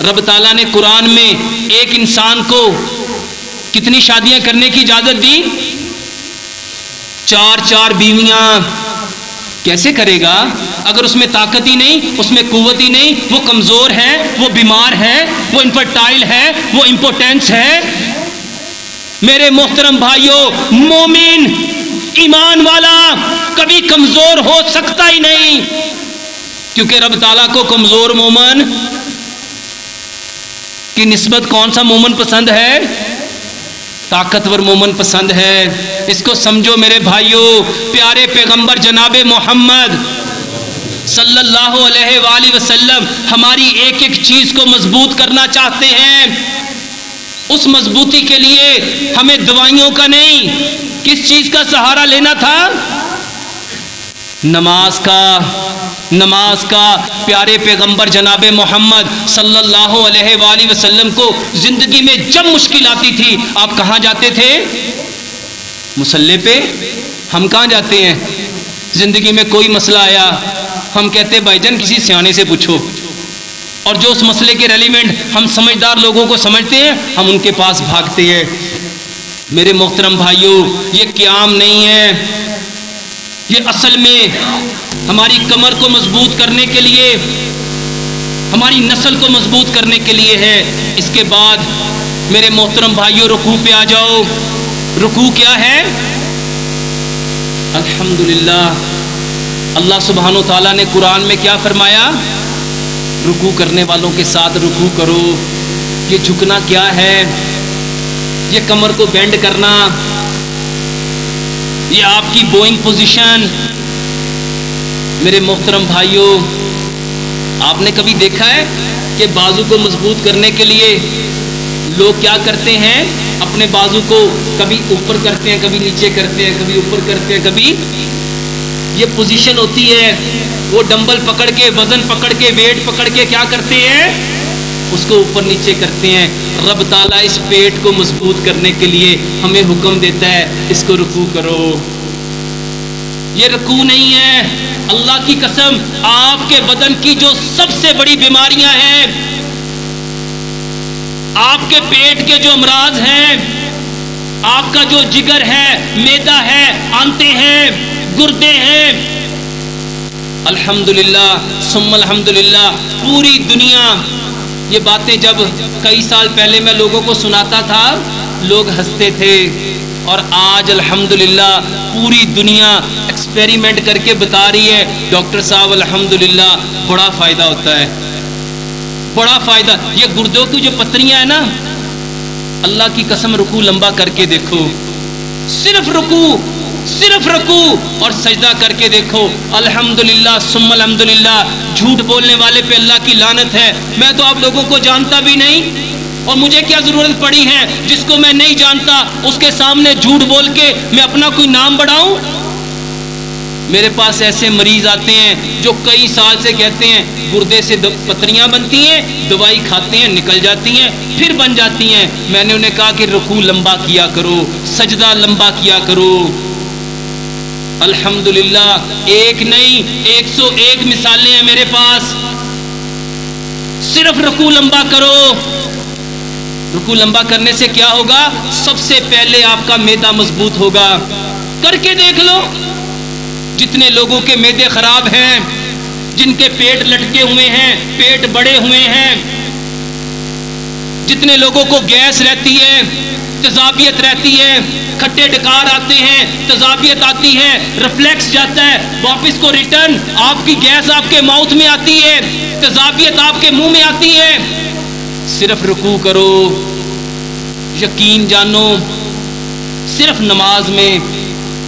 رب تعالیٰ نے قرآن میں ایک انسان کو کتنی شادیاں کرنے کی اجازت دی؟ 4 بیویاں. کیسے کرے گا اگر اس میں طاقت ہی نہیں، اس میں قوت ہی نہیں؟ وہ کمزور ہے، وہ بیمار ہے، وہ انفرٹائل ہے، وہ امپوٹینس ہے. میرے محترم بھائیوں، مومن ایمان والا کبھی کمزور ہو سکتا ہی نہیں، کیونکہ رب تعالیٰ کو کمزور مومن کی نسبت کون سا مومن پسند ہے؟ طاقتور مومن پسند ہے. اس کو سمجھو میرے بھائیوں. پیارے پیغمبر جناب محمد صلی اللہ علیہ وآلہ وسلم ہماری ایک ایک چیز کو مضبوط کرنا چاہتے ہیں. اس مضبوطی کے لیے ہمیں دوائیوں کا نہیں، کس چیز کا سہارا لینا تھا؟ نماز کا پیارے پیغمبر جناب محمد صلی اللہ علیہ وآلہ وسلم کو زندگی میں جب مشکل آتی تھی آپ کہاں جاتے تھے؟ مصلی پہ۔ ہم کہاں جاتے ہیں؟ زندگی میں کوئی مسئلہ آیا ہم کہتے ہیں بھائی جان کسی سیانے سے پوچھو، اور جو اس مسئلے کے ریلیونٹ ہم سمجھدار لوگوں کو سمجھتے ہیں ہم ان کے پاس بھاگتے ہیں۔ میرے محترم بھائیوں، یہ قیام نہیں ہے، یہ اصل میں ہماری کمر کو مضبوط کرنے کے لیے، ہماری نسل کو مضبوط کرنے کے لیے ہے۔ اس کے بعد میرے محترم بھائیوں رکوع پہ آ جاؤ۔ رکوع کیا ہے؟ الحمدللہ اللہ سبحانہ و تعالیٰ نے قرآن میں کیا فرمایا؟ رکوع کرنے والوں کے ساتھ رکوع کرو۔ یہ جھکنا کیا ہے؟ یہ کمر کو بینڈ کرنا، یہ آپ کی بوئنگ پوزیشن۔ میرے محترم بھائیوں، آپ نے کبھی دیکھا ہے کہ بازو کو مضبوط کرنے کے لیے لوگ کیا کرتے ہیں؟ اپنے بازو کو کبھی اوپر کرتے ہیں، کبھی نیچے کرتے ہیں، کبھی اوپر کرتے ہیں، کبھی یہ پوزیشن ہوتی ہے۔ وہ ڈمبل پکڑ کے، وزن پکڑ کے، ویٹ پکڑ کے کیا کرتے ہیں؟ اس کو اوپر نیچے کرتے ہیں۔ رب تعالیٰ اس پیٹ کو مضبوط کرنے کے لیے ہمیں حکم دیتا ہے اس کو رکوع کرو۔ یہ رکوع نہیں ہے، اللہ کی قسم آپ کے بدن کی جو سب سے بڑی بیماریاں ہیں، آپ کے پیٹ کے جو امراض ہیں، آپ کا جو جگر ہے، معدہ ہے، آنتیں ہیں، گردے ہیں، الحمدللہ ثم الحمدللہ پوری دنیا یہ باتیں جب کئی سال پہلے میں لوگوں کو سناتا تھا لوگ ہنستے تھے، اور آج الحمدللہ پوری دنیا ایکسپیریمنٹ کر کے بتا رہی ہے ڈاکٹر صاحب الحمدللہ بڑا فائدہ ہوتا ہے، بڑا فائدہ۔ یہ گردوں کی جو پتریاں ہیں نا، اللہ کی قسم رکوع لمبا کر کے دیکھو، صرف رکوع اور سجدہ کر کے دیکھو، الحمدللہ ثم الحمدللہ۔ جھوٹ بولنے والے پہ اللہ کی لعنت ہے۔ میں تو آپ لوگوں کو جانتا بھی نہیں، اور مجھے کیا ضرورت پڑی ہے جس کو میں نہیں جانتا اس کے سامنے جھوٹ بول کے میں اپنا کوئی نام بڑھاؤں؟ میرے پاس ایسے مریض آتے ہیں جو کئی سال سے کہتے ہیں گردے سے پتریاں بنتی ہیں، دوائی کھاتے ہیں نکل جاتی ہیں، پھر بن جاتی ہیں۔ میں نے انہیں کہا کہ رکوع لمبا کیا کرو، سجدہ لمبا کیا کرو۔ الحمدللہ ایک نہیں 101 مثالیں ہیں میرے پاس۔ صرف رکوع لمبا کرو۔ رکوع لمبا کرنے سے کیا ہوگا؟ سب سے پہلے آپ کا معدہ مضبوط ہوگا۔ کر کے دیکھ لو، جتنے لوگوں کے معدے خراب ہیں، جن کے پیٹ لٹکے ہوئے ہیں، پیٹ بڑے ہوئے ہیں، جتنے لوگوں کو گیس رہتی ہے، تیزابیت رہتی ہے، کھٹے ڈکار آتے ہیں، تیزابیت آتی ہے، ریفلیکس جاتا ہے واپس کو ریٹرن، آپ کی گیس آپ کے ماؤتھ میں آتی ہے، تیزابیت آپ کے منہ میں آتی ہے۔ صرف رکوع کرو، یقین جانو، صرف نماز میں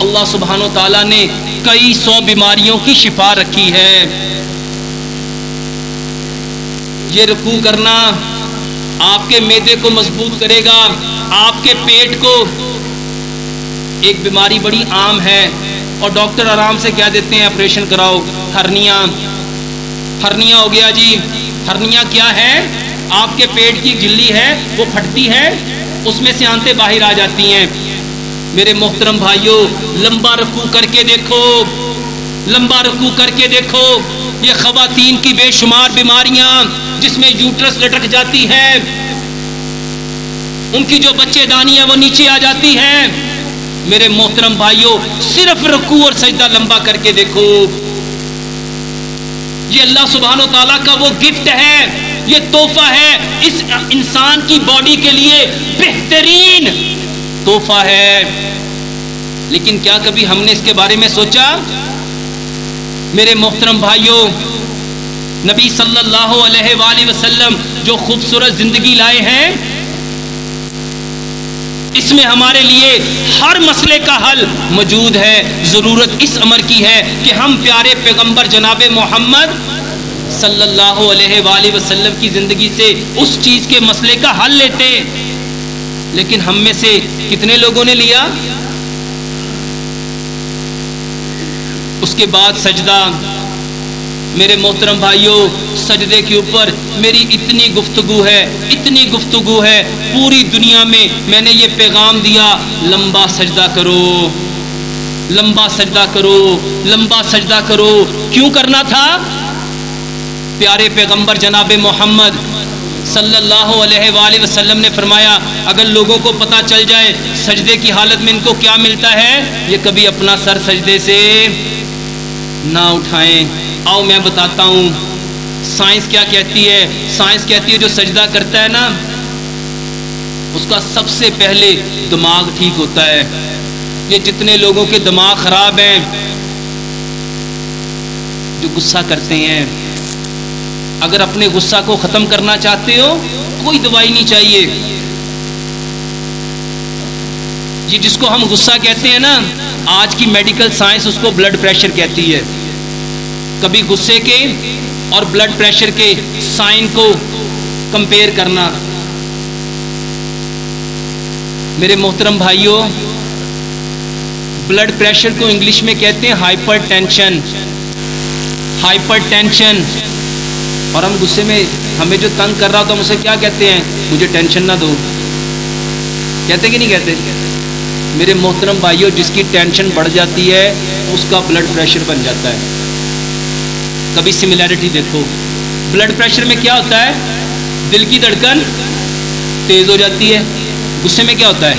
اللہ سبحانہ و تعالیٰ نے کئی 100 بیماریوں کی شفا رکھی ہے۔ یہ رکوع کرنا آپ کے معدے کو مضبوط کرے گا، آپ کے پیٹ کو۔ ایک بیماری بڑی عام ہے اور ڈاکٹر آرام سے کیا دیتے ہیں؟ آپریشن کراؤ، ہرنیا ہو گیا جی۔ ہرنیا کیا ہے؟ آپ کے پیٹ کی جھلی ہے وہ پھٹتی ہے، اس میں سے آنتیں باہر آ جاتی ہیں۔ میرے محترم بھائیوں، لمبا رکوع کر کے دیکھو، لمبا رکوع کر کے دیکھو۔ یہ خواتین کی بے شمار بیماریاں جس میں یوٹرس لٹک جاتی ہے، ان کی جو بچے دانی ہے وہ نیچے آ جاتی ہے۔ میرے محترم بھائیوں، صرف رکوع اور سجدہ لمبا کر کے دیکھو۔ یہ اللہ سبحانہ و تعالیٰ کا وہ گفٹ ہے، یہ تحفہ ہے، اس انسان کی باڈی کے لیے بہترین تحفہ ہے۔ لیکن کیا کبھی ہم نے اس کے بارے میں سوچا؟ میرے محترم بھائیوں، نبی صلی اللہ علیہ وآلہ وسلم جو خوبصورت زندگی لائے ہیں، اس میں ہمارے لیے ہر مسئلے کا حل موجود ہے۔ ضرورت اس امر کی ہے کہ ہم پیارے پیغمبر جناب محمد صلی اللہ علیہ وآلہ وسلم کی زندگی سے اس چیز کے مسئلے کا حل لیتے۔ لیکن ہم میں سے کتنے لوگوں نے لیا؟ اس کے بعد سجدہ. میرے محترم بھائیوں سجدے کے اوپر میری اتنی گفتگو ہے پوری دنیا میں نے یہ پیغام دیا لمبا سجدہ کرو، لمبا سجدہ کرو، لمبا سجدہ کرو. کیوں کرنا تھا؟ پیارے پیغمبر جناب محمد صلی اللہ علیہ وآلہ وسلم نے فرمایا اگر لوگوں کو پتہ چل جائے سجدے کی حالت میں ان کو کیا ملتا ہے، یہ کبھی اپنا سر سجدے سے نہ اٹھائیں. آؤ میں بتاتا ہوں سائنس کیا کہتی ہے. سائنس کہتی ہے جو سجدہ کرتا ہے نا اس کا سب سے پہلے دماغ ٹھیک ہوتا ہے. یہ جتنے لوگوں کے دماغ خراب ہیں جو غصہ کرتے ہیں، اگر اپنے غصہ کو ختم کرنا چاہتے ہو کوئی دوائی نہیں چاہیے. یہ جس کو ہم غصہ کہتے ہیں نا آج کی میڈیکل سائنس اس کو بلڈ پریشر کہتی ہے. کبھی غصے کے اور بلڈ پریشر کے سائن کو کمپیئر کرنا. میرے محترم بھائیوں بلڈ پریشر کو انگلش میں کہتے ہیں ہائپر ٹینشن. Hyper tension. اور ہم غصے میں ہمیں جو تنگ کر رہا تو ہم اسے کیا کہتے ہیں؟ مجھے ٹینشن نہ دو. کہتے کہ نہیں کہتے؟ میرے محترم بھائیوں جس کی ٹینشن بڑھ جاتی ہے اس کا بلڈ پریشر بن جاتا ہے. کبھی سملیرٹی دیکھو. بلڈ پریشر میں کیا ہوتا ہے؟ دل کی دھڑکن تیز ہو جاتی ہے. غصے میں کیا ہوتا ہے؟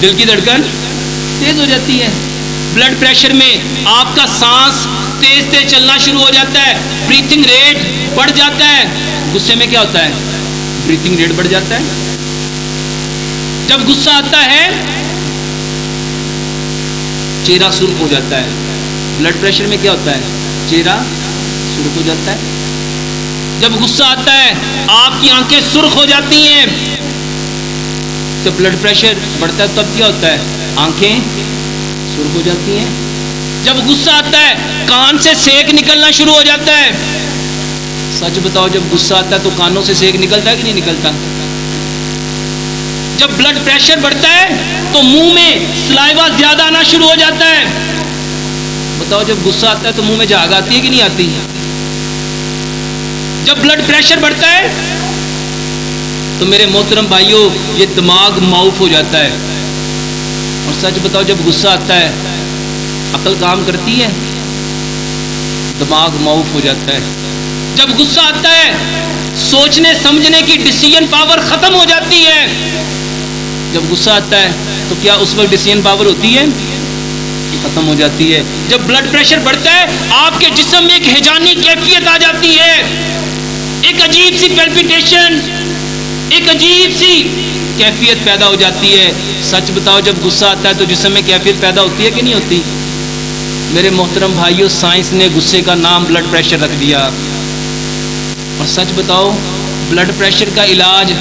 دل کی دھڑکن تیز ہو جاتی ہے. بلڈ پریشر میں آپ کا سانس تیز تیز چلنا شروع ہو جاتا ہے، بریتھنگ ریٹ بڑھ جاتا ہے. غصے میں کیا ہوتا ہے؟ بریتھنگ ریٹ بڑھ جاتا ہے. جب غصہ آتا ہے چہرہ سرخ ہو جاتا ہے. بلڈ پریشر میں کیا ہوتا ہے؟ چہرہ سرخ ہو جاتا ہے. جب غصہ آتا ہے آپ کی آنکھیں سرخ ہو جاتی ہیں. جب بلڈ پریشر بڑھتا ہے تب کیا ہوتا ہے؟ آنکھیں سرخ ہو جاتی ہیں. جب غصہ آتا ہے کان سے سینک نکلنا شروع ہو جاتا ہے. سچ بتاؤ جب غصہ آتا ہے تو کانوں سے سینک نکلتا ہے کہ نہیں نکلتا؟ جب بلڈ پریشر بڑھتا ہے تو منہ میں سلائیوا زیادہ آنا شروع ہو جاتا ہے. بتاؤ جب غصہ آتا ہے تو منہ میں جھاگ آتی ہے کہ نہیں آتی؟ جب بلڈ پریشر بڑھتا ہے تو میرے محترم بھائیوں یہ دماغ معاف ہو جاتا ہے. اور سچ بتاؤ جب غصہ آتا ہے عقل کام کرتی ہے؟ دماغ معاف ہو جاتا ہے. جب غصہ آتا ہے سوچنے سمجھنے کی ڈیسیژن پاور ختم ہو جاتی ہے. جب غصہ آتا ہے تو کیا اس وقت ڈیسیژن پاور ہوتی ہے؟ ختم ہو جاتی ہے. جب بلڈ پریشر بڑھتا ہے آپ کے جسم میں ایک ہیجانی کیفیت آ جاتی ہے، ایک عجیب سی پیلپیٹیشن، ایک عجیب سی کیفیت پیدا ہو جاتی ہے. سچ بتاؤ جب غصہ آتا ہے تو جسم میں کیفیت پیدا ہوتی ہے کہ نہیں ہوتی؟ میرے محترم بھائیوں سائنس نے غصے کا نام بلڈ پریشر رکھ دیا. اور سچ بتاؤ بلڈ پریشر کا علاج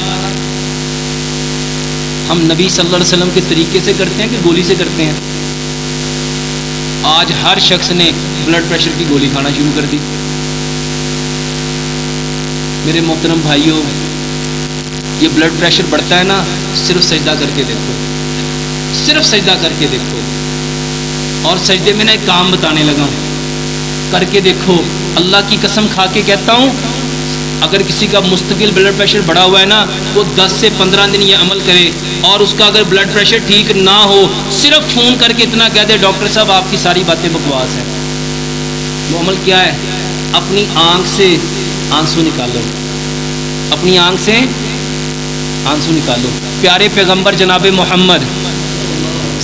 ہم نبی صلی اللہ علیہ وسلم کے طریقے سے کرتے ہیں کہ گولی سے کرتے ہیں؟ آج ہر شخص نے بلڈ پریشر کی گولی کھانا شروع کر دی. میرے محترم بھائیوں یہ بلڈ پریشر بڑھتا ہے نا صرف سجدہ کر کے دیکھو، صرف سجدہ کر کے دیکھو. اور سجدے میں نا ایک کام بتانے لگا ہوں، کر کے دیکھو. اللہ کی قسم کھا کے کہتا ہوں اگر کسی کا مستقل بلڈ پریشر بڑھا ہوا ہے نا وہ 10 سے 15 دن یہ عمل کرے اور اس کا اگر بلڈ پریشر ٹھیک نہ ہو صرف فون کر کے اتنا کہہ دے ڈاکٹر صاحب آپ کی ساری باتیں بکواس ہیں. وہ عمل کیا ہے؟ اپنی آنکھ سے آنسو نکالو، اپنی آنکھ سے آنسو نکالو. پیارے پیغمبر جناب محمد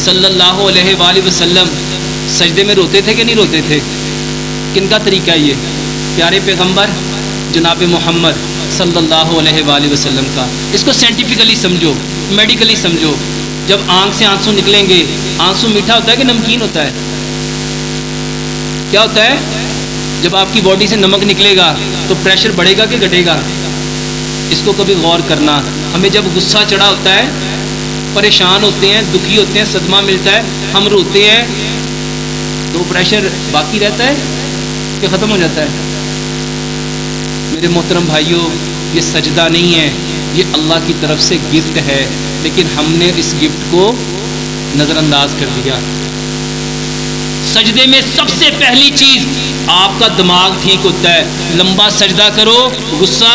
صلی اللہ علیہ وآلہ وسلم سجدے میں روتے تھے کہ نہیں روتے تھے؟ کن کا طریقہ ہے یہ؟ پیارے پیغمبر جناب محمد صلی اللہ علیہ وآلہ وسلم کا. اس کو سائنٹیفکلی سمجھو، میڈیکلی سمجھو. جب آنکھ سے آنسو نکلیں گے آنسو میٹھا ہوتا ہے کہ نمکین ہوتا ہے؟ کیا ہوتا ہے؟ جب آپ کی باڈی سے نمک نکلے گا تو پریشر بڑھے گا کہ گھٹے گا؟ اس کو کبھی غور کرنا. ہمیں جب غصہ چڑھا ہوتا ہے پریشان ہوتے ہیں دکھی ہوتے ہیں صدمہ ملتا ہے ہم روتے ہیں تو پریشر باقی رہتا ہے کہ ختم ہو جاتا ہے؟ میرے محترم بھائیوں یہ سجدہ نہیں ہے، یہ اللہ کی طرف سے گفٹ ہے، لیکن ہم نے اس گفٹ کو نظر انداز کر دیا. سجدے میں سب سے پہلی چیز آپ کا دماغ ٹھیک ہوتا ہے. لمبا سجدہ کرو, غصہ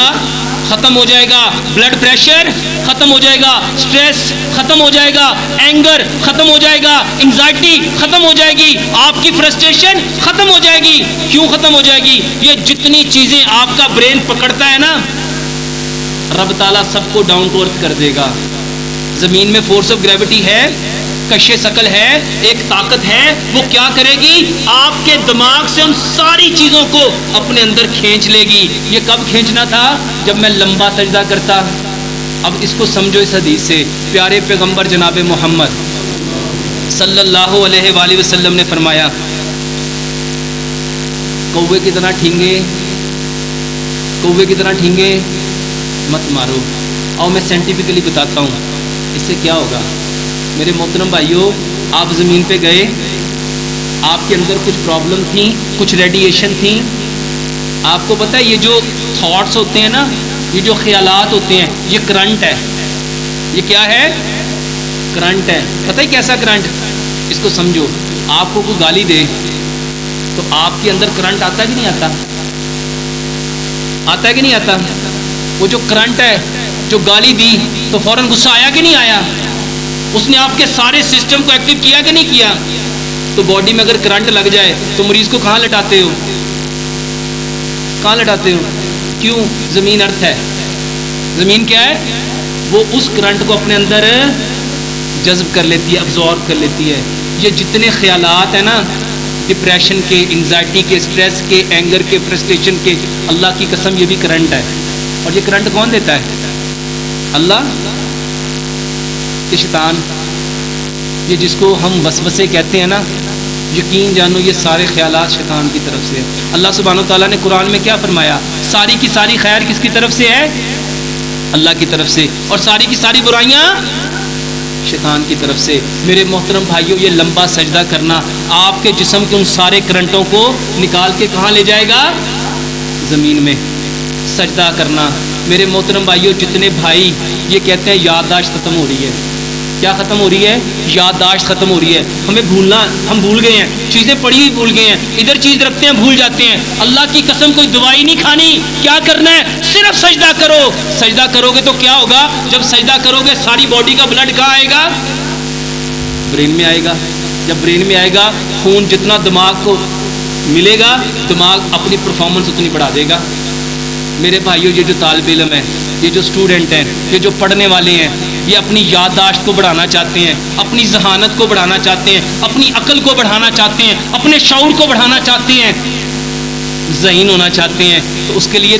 ختم ہو جائے گا, بلڈ پریشر ختم ہو جائے گا, سٹریس ختم ہو جائے گا, اینگر ختم ہو جائے گا, انزائٹی ختم ہو جائے گی, آپ کی فرسٹریشن ختم ہو جائے گی. کیوں ختم ہو جائے گی؟ یہ جتنی چیزیں آپ کا برین پکڑتا ہے نا, رب تعالیٰ سب کو ڈاؤن ٹو ارتھ کر دے گا. زمین میں فورس آف گریوٹی ہے, کشش ثقل ہے, ایک طاقت ہے, وہ کیا کرے گی؟ آپ کے دماغ سے ان ساری چیزوں کو اپنے اندر کھینچ لے گی. یہ کب کھینچنا تھا؟ جب میں لمبا سجدہ کرتا. اب اس کو سمجھو اس حدیث سے. پیارے پیغمبر جناب محمد صلی اللہ علیہ وآلہ وسلم نے فرمایا, کوے کی طرح ٹھینگے, کوے کی طرح ٹھینگے مت مارو. اور میں سائنٹیفکلی بتاتا ہوں اس سے کیا ہوگا. میرے محترم بھائیوں, آپ زمین پہ گئے, آپ کے اندر کچھ پرابلم تھیں, کچھ ریڈیشن تھیں. آپ کو پتہ ہے یہ جو تھاٹس ہوتے ہیں نا, یہ جو خیالات ہوتے ہیں, یہ کرنٹ ہے. یہ کیا ہے؟ کرنٹ ہے. پتہ ہے کیسا کرنٹ؟ اس کو سمجھو. آپ کو کوئی گالی دے تو آپ کے اندر کرنٹ آتا ہے کہ نہیں آتا؟ آتا ہے کہ نہیں آتا؟ وہ جو کرنٹ ہے, جو گالی دی تو فوراً غصہ آیا کہ نہیں آیا؟ اس نے آپ کے سارے سسٹم کو ایکٹیو کیا کہ نہیں کیا؟ تو باڈی میں اگر کرنٹ لگ جائے تو مریض کو کہاں لٹاتے ہو؟ کہاں لٹاتے ہو؟ کیوں؟ زمین ارتھ ہے. زمین کیا ہے؟ وہ اس کرنٹ کو اپنے اندر جذب کر لیتی ہے, ابزارب کر لیتی ہے. یہ جتنے خیالات ہیں نا, ڈپریشن کے, انزائٹی کے, سٹریس کے, اینگر کے, فرسٹریشن کے, اللہ کی قسم یہ بھی کرنٹ ہے. اور یہ کرنٹ کون دیتا ہے؟ اللہ کہ شیطان. یہ جس کو ہم وسوسے کہتے ہیں نا, یقین جانو یہ سارے خیالات شیطان کی طرف سے. اللہ سبحانہ وتعالیٰ نے قرآن میں کیا فرمایا؟ ساری کی ساری خیر کس کی طرف سے ہے؟ اللہ کی طرف سے. اور ساری کی ساری برائیاں شیطان کی طرف سے. میرے محترم بھائیوں, یہ لمبا سجدہ کرنا آپ کے جسم کے ان سارے کرنٹوں کو نکال کے کہاں لے جائے گا؟ زمین میں. سجدہ کرنا. میرے محترم بھائیوں, جتنے بھائی یہ کہتے ہیں یادداشت ختم ہو رہی ہے. کیا ختم ہو رہی ہے؟ یادداشت ختم ہو رہی ہے. ہمیں بھولنا, ہم بھول گئے ہیں, چیزیں پڑھی ہوئی بھول گئے ہیں, ادھر چیز رکھتے ہیں بھول جاتے ہیں. اللہ کی قسم کوئی دوائی نہیں کھانی. کیا کرنا ہے؟ صرف سجدہ کرو. سجدہ کرو گے تو کیا ہوگا؟ جب سجدہ کرو گے ساری باڈی کا بلڈ کہاں آئے گا؟ برین میں آئے گا. جب برین میں آئے گا, خون جتنا دماغ کو ملے گا, دماغ اپنی پرفارمنس اتنی بڑھا دے گا. میرے بھائیوں, یہ جو طالب علم ہیں, یہ جو اسٹوڈنٹ ہیں, یہ جو پڑھنے والے ہیں, یہ اپنی یادداشت کو بڑھانا چاہتے ہیں, اپنی ذہانت کو بڑھانا چاہتے ہیں, اپنی عقل کو بڑھانا چاہتے ہیں, اپنے شعور کو بڑھانا چاہتے ہیں, ذہین ہونا چاہتے ہیں, تو اس کے لیے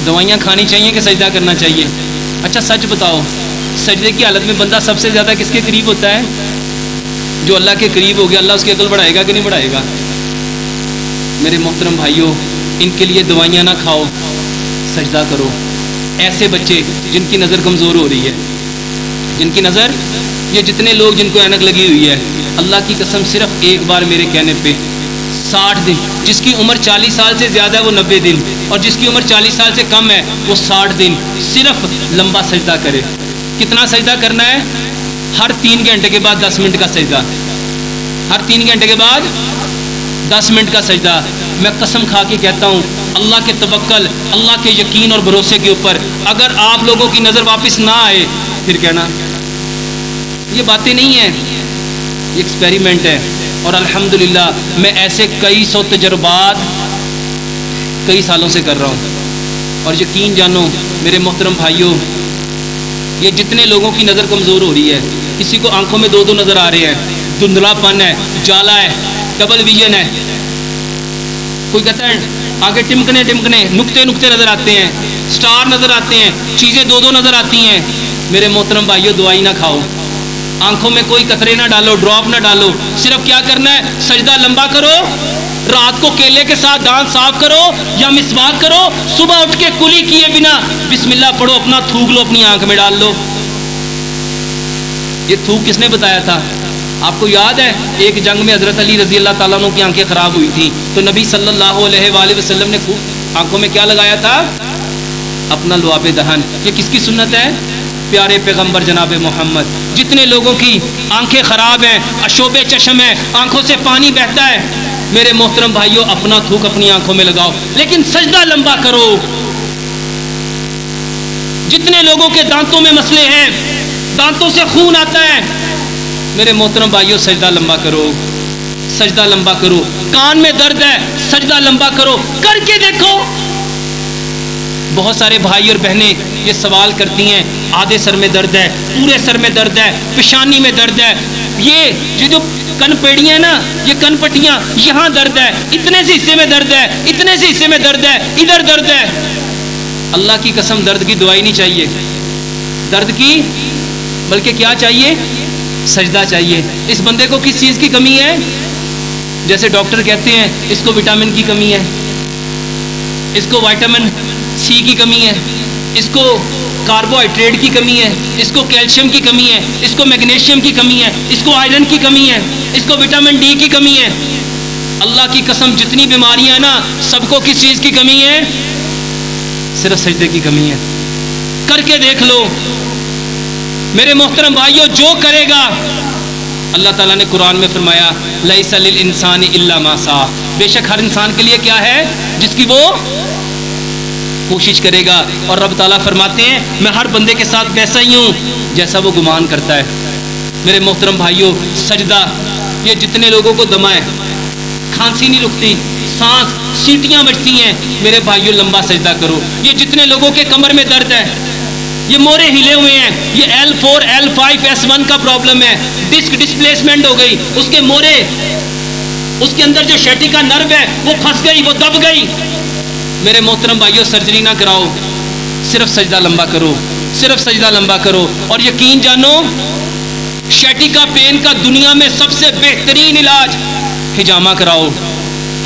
دوائیاں کھانی چاہیے کہ سجدہ کرنا چاہیے؟ اچھا سچ بتاؤ, سجدے کی حالت میں بندہ سب سے زیادہ کس کے قریب ہوتا ہے؟ جو اللہ کے قریب ہو گیا, اللہ اس کی عقل بڑھائے گا کہ نہیں بڑھائے گا؟ میرے محترم بھائیوں, ان کے لیے دوائیاں نہ کھاؤ, سجدہ کرو. ایسے بچے جن کی نظر کمزور ہو رہی ہے, جن کی نظر, یہ جتنے لوگ جن کو اینک لگی ہوئی ہے, اللہ کی قسم صرف ایک بار میرے کہنے پہ 60 دن, جس کی عمر 40 سال سے زیادہ ہے وہ 90 دن, اور جس کی عمر 40 سال سے کم ہے وہ 60 دن, صرف لمبا سجدہ کرے. کتنا سجدہ کرنا ہے؟ ہر 3 گھنٹے کے بعد 10 منٹ کا سجدہ. ہر 3 گھنٹے کے بعد 10 منٹ کا سجدہ. میں قسم کھا کے کہتا ہوں, اللہ کے توکل, اللہ کے یقین اور بھروسے کے اوپر, اگر آپ لوگوں کی نظر واپس نہ آئے پھر کہنا یہ باتیں نہیں ہیں, یہ ایکسپیریمنٹ ہے. اور الحمدللہ میں ایسے کئی سو تجربات کئی سالوں سے کر رہا ہوں. اور یقین جانو میرے محترم بھائیوں, یہ جتنے لوگوں کی نظر کمزور ہو رہی ہے, کسی کو آنکھوں میں 2 نظر آ رہے ہیں, دھندلا پن ہے, جالا ہے, ڈبل ویژن ہے, کوئی کہتا ہے آگے ٹمکنے نقطے نظر آتے ہیں, سٹار نظر آتے ہیں, چیزیں 2 نظر آتی ہیں. میرے محترم بھائیوں, دوائی نہ کھاؤ, آنکھوں میں کوئی قطرے نہ ڈالو, ڈراپ نہ ڈالو. صرف کیا کرنا ہے؟ سجدہ لمبا کرو. رات کو کیلے کے ساتھ دانت صاف کرو یا مسواک کرو. صبح اٹھ کے کلی کیے بنا بسم اللہ پڑھو, اپنا تھوک لو, اپنی آنکھ میں ڈال لو. یہ تھوک کس نے بتایا تھا؟ آپ کو یاد ہے ایک جنگ میں حضرت علی رضی اللہ تعالیٰ عنہ کی آنکھیں خراب ہوئی تھیں, تو نبی صلی اللہ علیہ وآلہ وسلم نے آنکھوں میں کیا لگایا تھا؟ اپنا لعاب دہن. یہ کس کی سنت ہے؟ پیارے پیغمبر جناب محمد. جتنے لوگوں کی آنکھیں خراب ہیں، اشوب چشم ہے، آنکھوں سے پانی بہتا ہے، میرے محترم بھائیوں اپنا تھوک اپنی آنکھوں میں لگاؤ لیکن سجدہ لمبا کرو۔ جتنے لوگوں کے دانتوں میں مسئلے ہیں، دانتوں سے خون آتا ہے، میرے محترم بھائیوں سجدہ لمبا کرو، سجدہ لمبا کرو۔ کان میں درد ہے، سجدہ لمبا کرو، کر کے دیکھو۔ بہت سارے بھائی اور بہنیں یہ سوال کرتی ہیں، آدھے سر میں درد ہے، پورے سر میں درد ہے، پیشانی میں درد ہے، یہ جو کن پیڑیاں ہیں نا، یہ کن پٹیاں، یہاں درد ہے، اتنے سے حصے میں درد ہے، اتنے سے حصے میں درد ہے، ادھر درد ہے۔ اللہ کی قسم درد کی دوائی نہیں چاہیے، درد کی بلکہ کیا چاہیے؟ سجدہ چاہیے۔ اس بندے کو کس چیز کی کمی ہے؟ جیسے ڈاکٹر کہتے ہیں اس کو وٹامن کی کمی ہے، اس کو وٹامن سی کی کمی ہے، اس کو کاربوہائیڈریٹ کی کمی ہے، اس کو کیلشیم کی کمی ہے، اس کو میگنیشیم کی کمی ہے، اس کو آئرن کی کمی ہے، اس کو وٹامن ڈی کی کمی ہے۔ اللہ کی قسم جتنی بیماریاں ہیں نا، سب کو کس چیز کی کمی ہے؟ صرف سجدے کی کمی ہے۔ کر کے دیکھ لو میرے محترم بھائیوں، جو کرے گا، اللہ تعالیٰ نے قرآن میں فرمایا لیس للانسان الا ما سعی، بے شک ہر انسان کے لیے کیا ہے؟ جس کی وہ کوشش کرے گا۔ اور رب تعالیٰ فرماتے ہیں میں ہر بندے کے ساتھ ویسا ہی ہوں جیسا وہ گمان کرتا ہے۔ میرے محترم بھائیوں سجدہ، یہ جتنے لوگوں کو دمہ ہے، کھانسی نہیں رکتی، سانس سیٹیاں بجتی ہیں، میرے بھائیوں لمبا سجدہ کرو۔ یہ جتنے لوگوں کے کمر میں درد ہے، یہ مورے ہلے ہوئے ہیں، یہ L4 L5 S1 کا پرابلم ہے، ڈسک ڈسپلیسمنٹ ہو گئی، اس کے مورے، اس کے اندر جو شیٹی کا نرو ہے وہ پھنس گئی، وہ دب گئی، میرے محترم بھائیوں سرجری نہ کراؤ، صرف سجدہ لمبا کرو، صرف سجدہ لمبا کرو۔ اور یقین جانو شیٹی کا پین کا دنیا میں سب سے بہترین علاج ہجامہ کراؤ،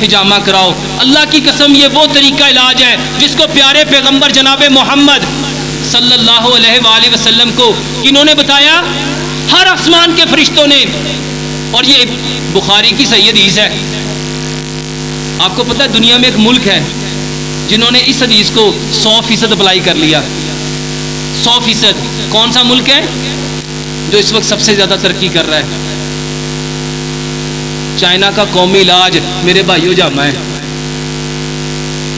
ہجامہ کراؤ۔ اللہ کی قسم یہ وہ طریقہ علاج ہے جس کو پیارے پیغمبر جناب محمد صلی اللہ علیہ وآلہ وسلم کو کنہوں نے بتایا؟ ہر آسمان کے فرشتوں نے۔ اور یہ بخاری کی صحیح حدیث ہے۔ آپ کو پتہ ہے دنیا میں ایک ملک ہے جنہوں نے اس حدیث کو 100% اپلائی کر لیا، 100%۔ کون سا ملک ہے جو اس وقت سب سے زیادہ ترقی کر رہا ہے؟ چائنا کا قومی علاج میرے بھائیو جامہ ہے۔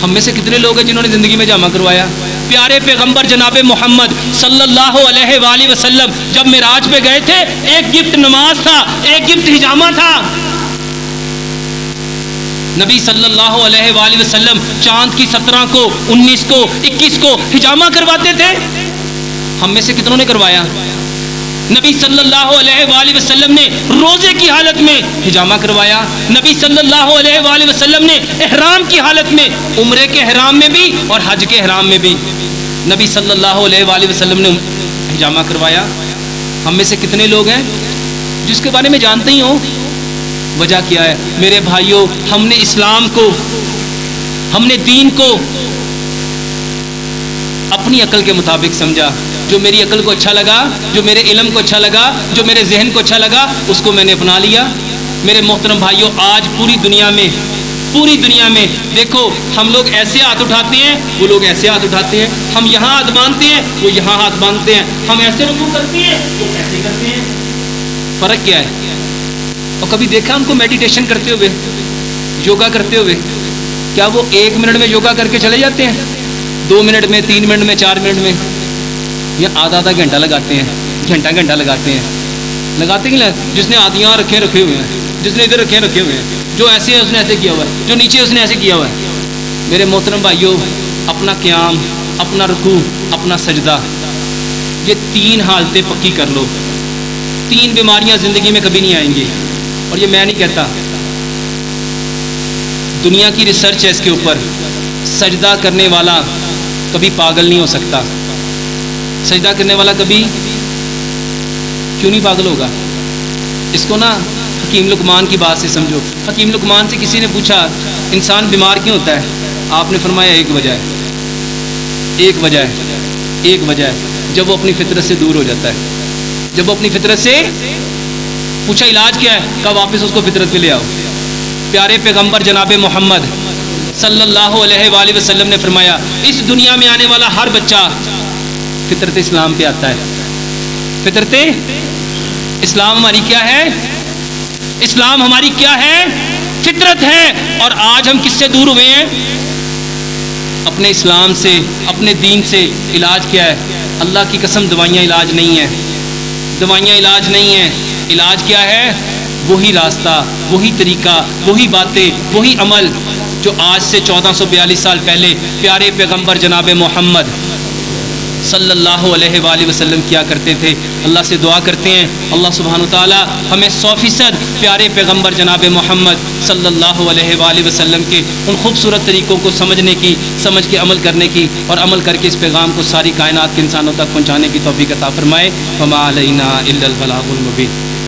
ہم میں سے کتنے لوگ ہیں جنہوں نے زندگی میں جامہ کروایا؟ پیارے پیغمبر جناب محمد صلی اللہ علیہ وآلہ وسلم جب معراج پہ گئے تھے، ایک گفٹ نماز تھا، ایک گفٹ ہجامہ تھا۔ نبی صلی اللہ علیہ وآلہ وسلم چاند کی 17 کو، 19 کو، 21 کو ہجامہ کرواتے تھے۔ ہم میں سے کتنوں نے کروایا؟ نبی صلی اللہ علیہ وآلہ وسلم نے روزے کی حالت میں ہجامہ کروایا، نبی صلی اللہ علیہ وآلہ وسلم نے احرام کی حالت میں، عمرے کے احرام میں بھی اور حج کے احرام میں بھی نبی صلی اللہ علیہ وآلہ وسلم نے ہجامہ کروایا۔ ہم میں سے کتنے لوگ ہیں جس کے بارے میں جانتے ہی ہوں؟ وجہ کیا ہے؟ میرے بھائیوں ہم نے اسلام کو، ہم نے دین کو اپنی عقل کے مطابق سمجھا۔ جو میری عقل کو اچھا لگا، جو میرے علم کو اچھا لگا، جو میرے ذہن کو اچھا لگا، اس کو میں نے اپنا لیا۔ میرے محترم بھائیوں آج پوری دنیا میں دیکھو، ہم لوگ ایسے ہاتھ اٹھاتے ہیں، وہ لوگ ایسے ہاتھ اٹھاتے ہیں، ہم یہاں ہاتھ باندھتے ہیں، وہ یہاں ہاتھ باندھتے ہیں، ہم ایسے رکوع کرتے ہیں، وہ ایسے کرتے ہیں۔ فرق کیا ہے؟ اور کبھی دیکھا ہم کو میڈیٹیشن کرتے ہوئے، یوگا کرتے ہوئے؟ کیا وہ 1 منٹ میں یوگا کر کے چلے جاتے ہیں؟ 2 منٹ میں، 3 منٹ میں، 4 منٹ میں؟ یا آدھا گھنٹہ لگاتے ہیں، گھنٹہ لگاتے ہیں؟ لگاتے کہ جس نے آدھیاں رکھے ہوئے ہیں، جس نے ادھر رکھے ہوئے ہیں، جو ایسے ہے اس نے ایسے کیا ہوا ہے، جو نیچے اس نے ایسے کیا ہوا ہے۔ میرے محترم بھائیوں اپنا قیام، اپنا رکوع، اپنا سجدہ، یہ 3 حالتیں پکی کر لو، 3 بیماریاں زندگی میں کبھی نہیں آئیں گی۔ اور یہ میں نہیں کہتا، دنیا کی ریسرچ ہے اس کے اوپر۔ سجدہ کرنے والا کبھی پاگل نہیں ہو سکتا، سجدہ کرنے والا کبھی کیوں نہیں پاگل ہوگا؟ اس کو نا حکیم لقمان کی بات سے سمجھو۔ حکیم لقمان سے کسی نے پوچھا انسان بیمار کیوں ہوتا ہے؟ آپ نے فرمایا ایک وجہ ہے جب وہ اپنی فطرت سے دور ہو جاتا ہے۔ جب وہ اپنی فطرت سے، پوچھا علاج کیا ہے؟ کہا واپس اس کو فطرت پہ لے آؤ۔ پیارے پیغمبر جناب محمد صلی اللہ علیہ وآلہ وسلم نے فرمایا اس دنیا میں آنے والا ہر بچہ فطرت اسلام پہ آتا ہے، فطرت اسلام ہماری کیا ہے؟ اسلام ہماری کیا ہے؟ فطرت ہے. اور آج ہم کس سے دور ہوئے ہیں؟ اپنے اسلام سے، اپنے دین سے. علاج کیا ہے؟ اللہ کی قسم دوائیاں علاج نہیں ہیں، دوائیاں علاج نہیں ہیں. علاج کیا ہے؟ وہی راستہ، وہی طریقہ، وہی باتیں، وہی عمل جو آج سے 1442 سال پہلے پیارے پیغمبر جناب محمد صلی اللہ علیہ وآلہ وسلم کیا کرتے تھے. اللہ سے دعا کرتے ہیں اللہ سبحانہ و تعالی ہمیں 100% پیارے پیغمبر جناب محمد صلی اللہ علیہ وآلہ وسلم کے ان خوبصورت طریقوں کو سمجھنے کی، سمجھ کے عمل کرنے کی، اور عمل کر کے اس پیغام کو ساری کائنات کے انسانوں تک پہنچانے کی توفیق عطا فرمائے. وما علینا الا البلاغ المبین.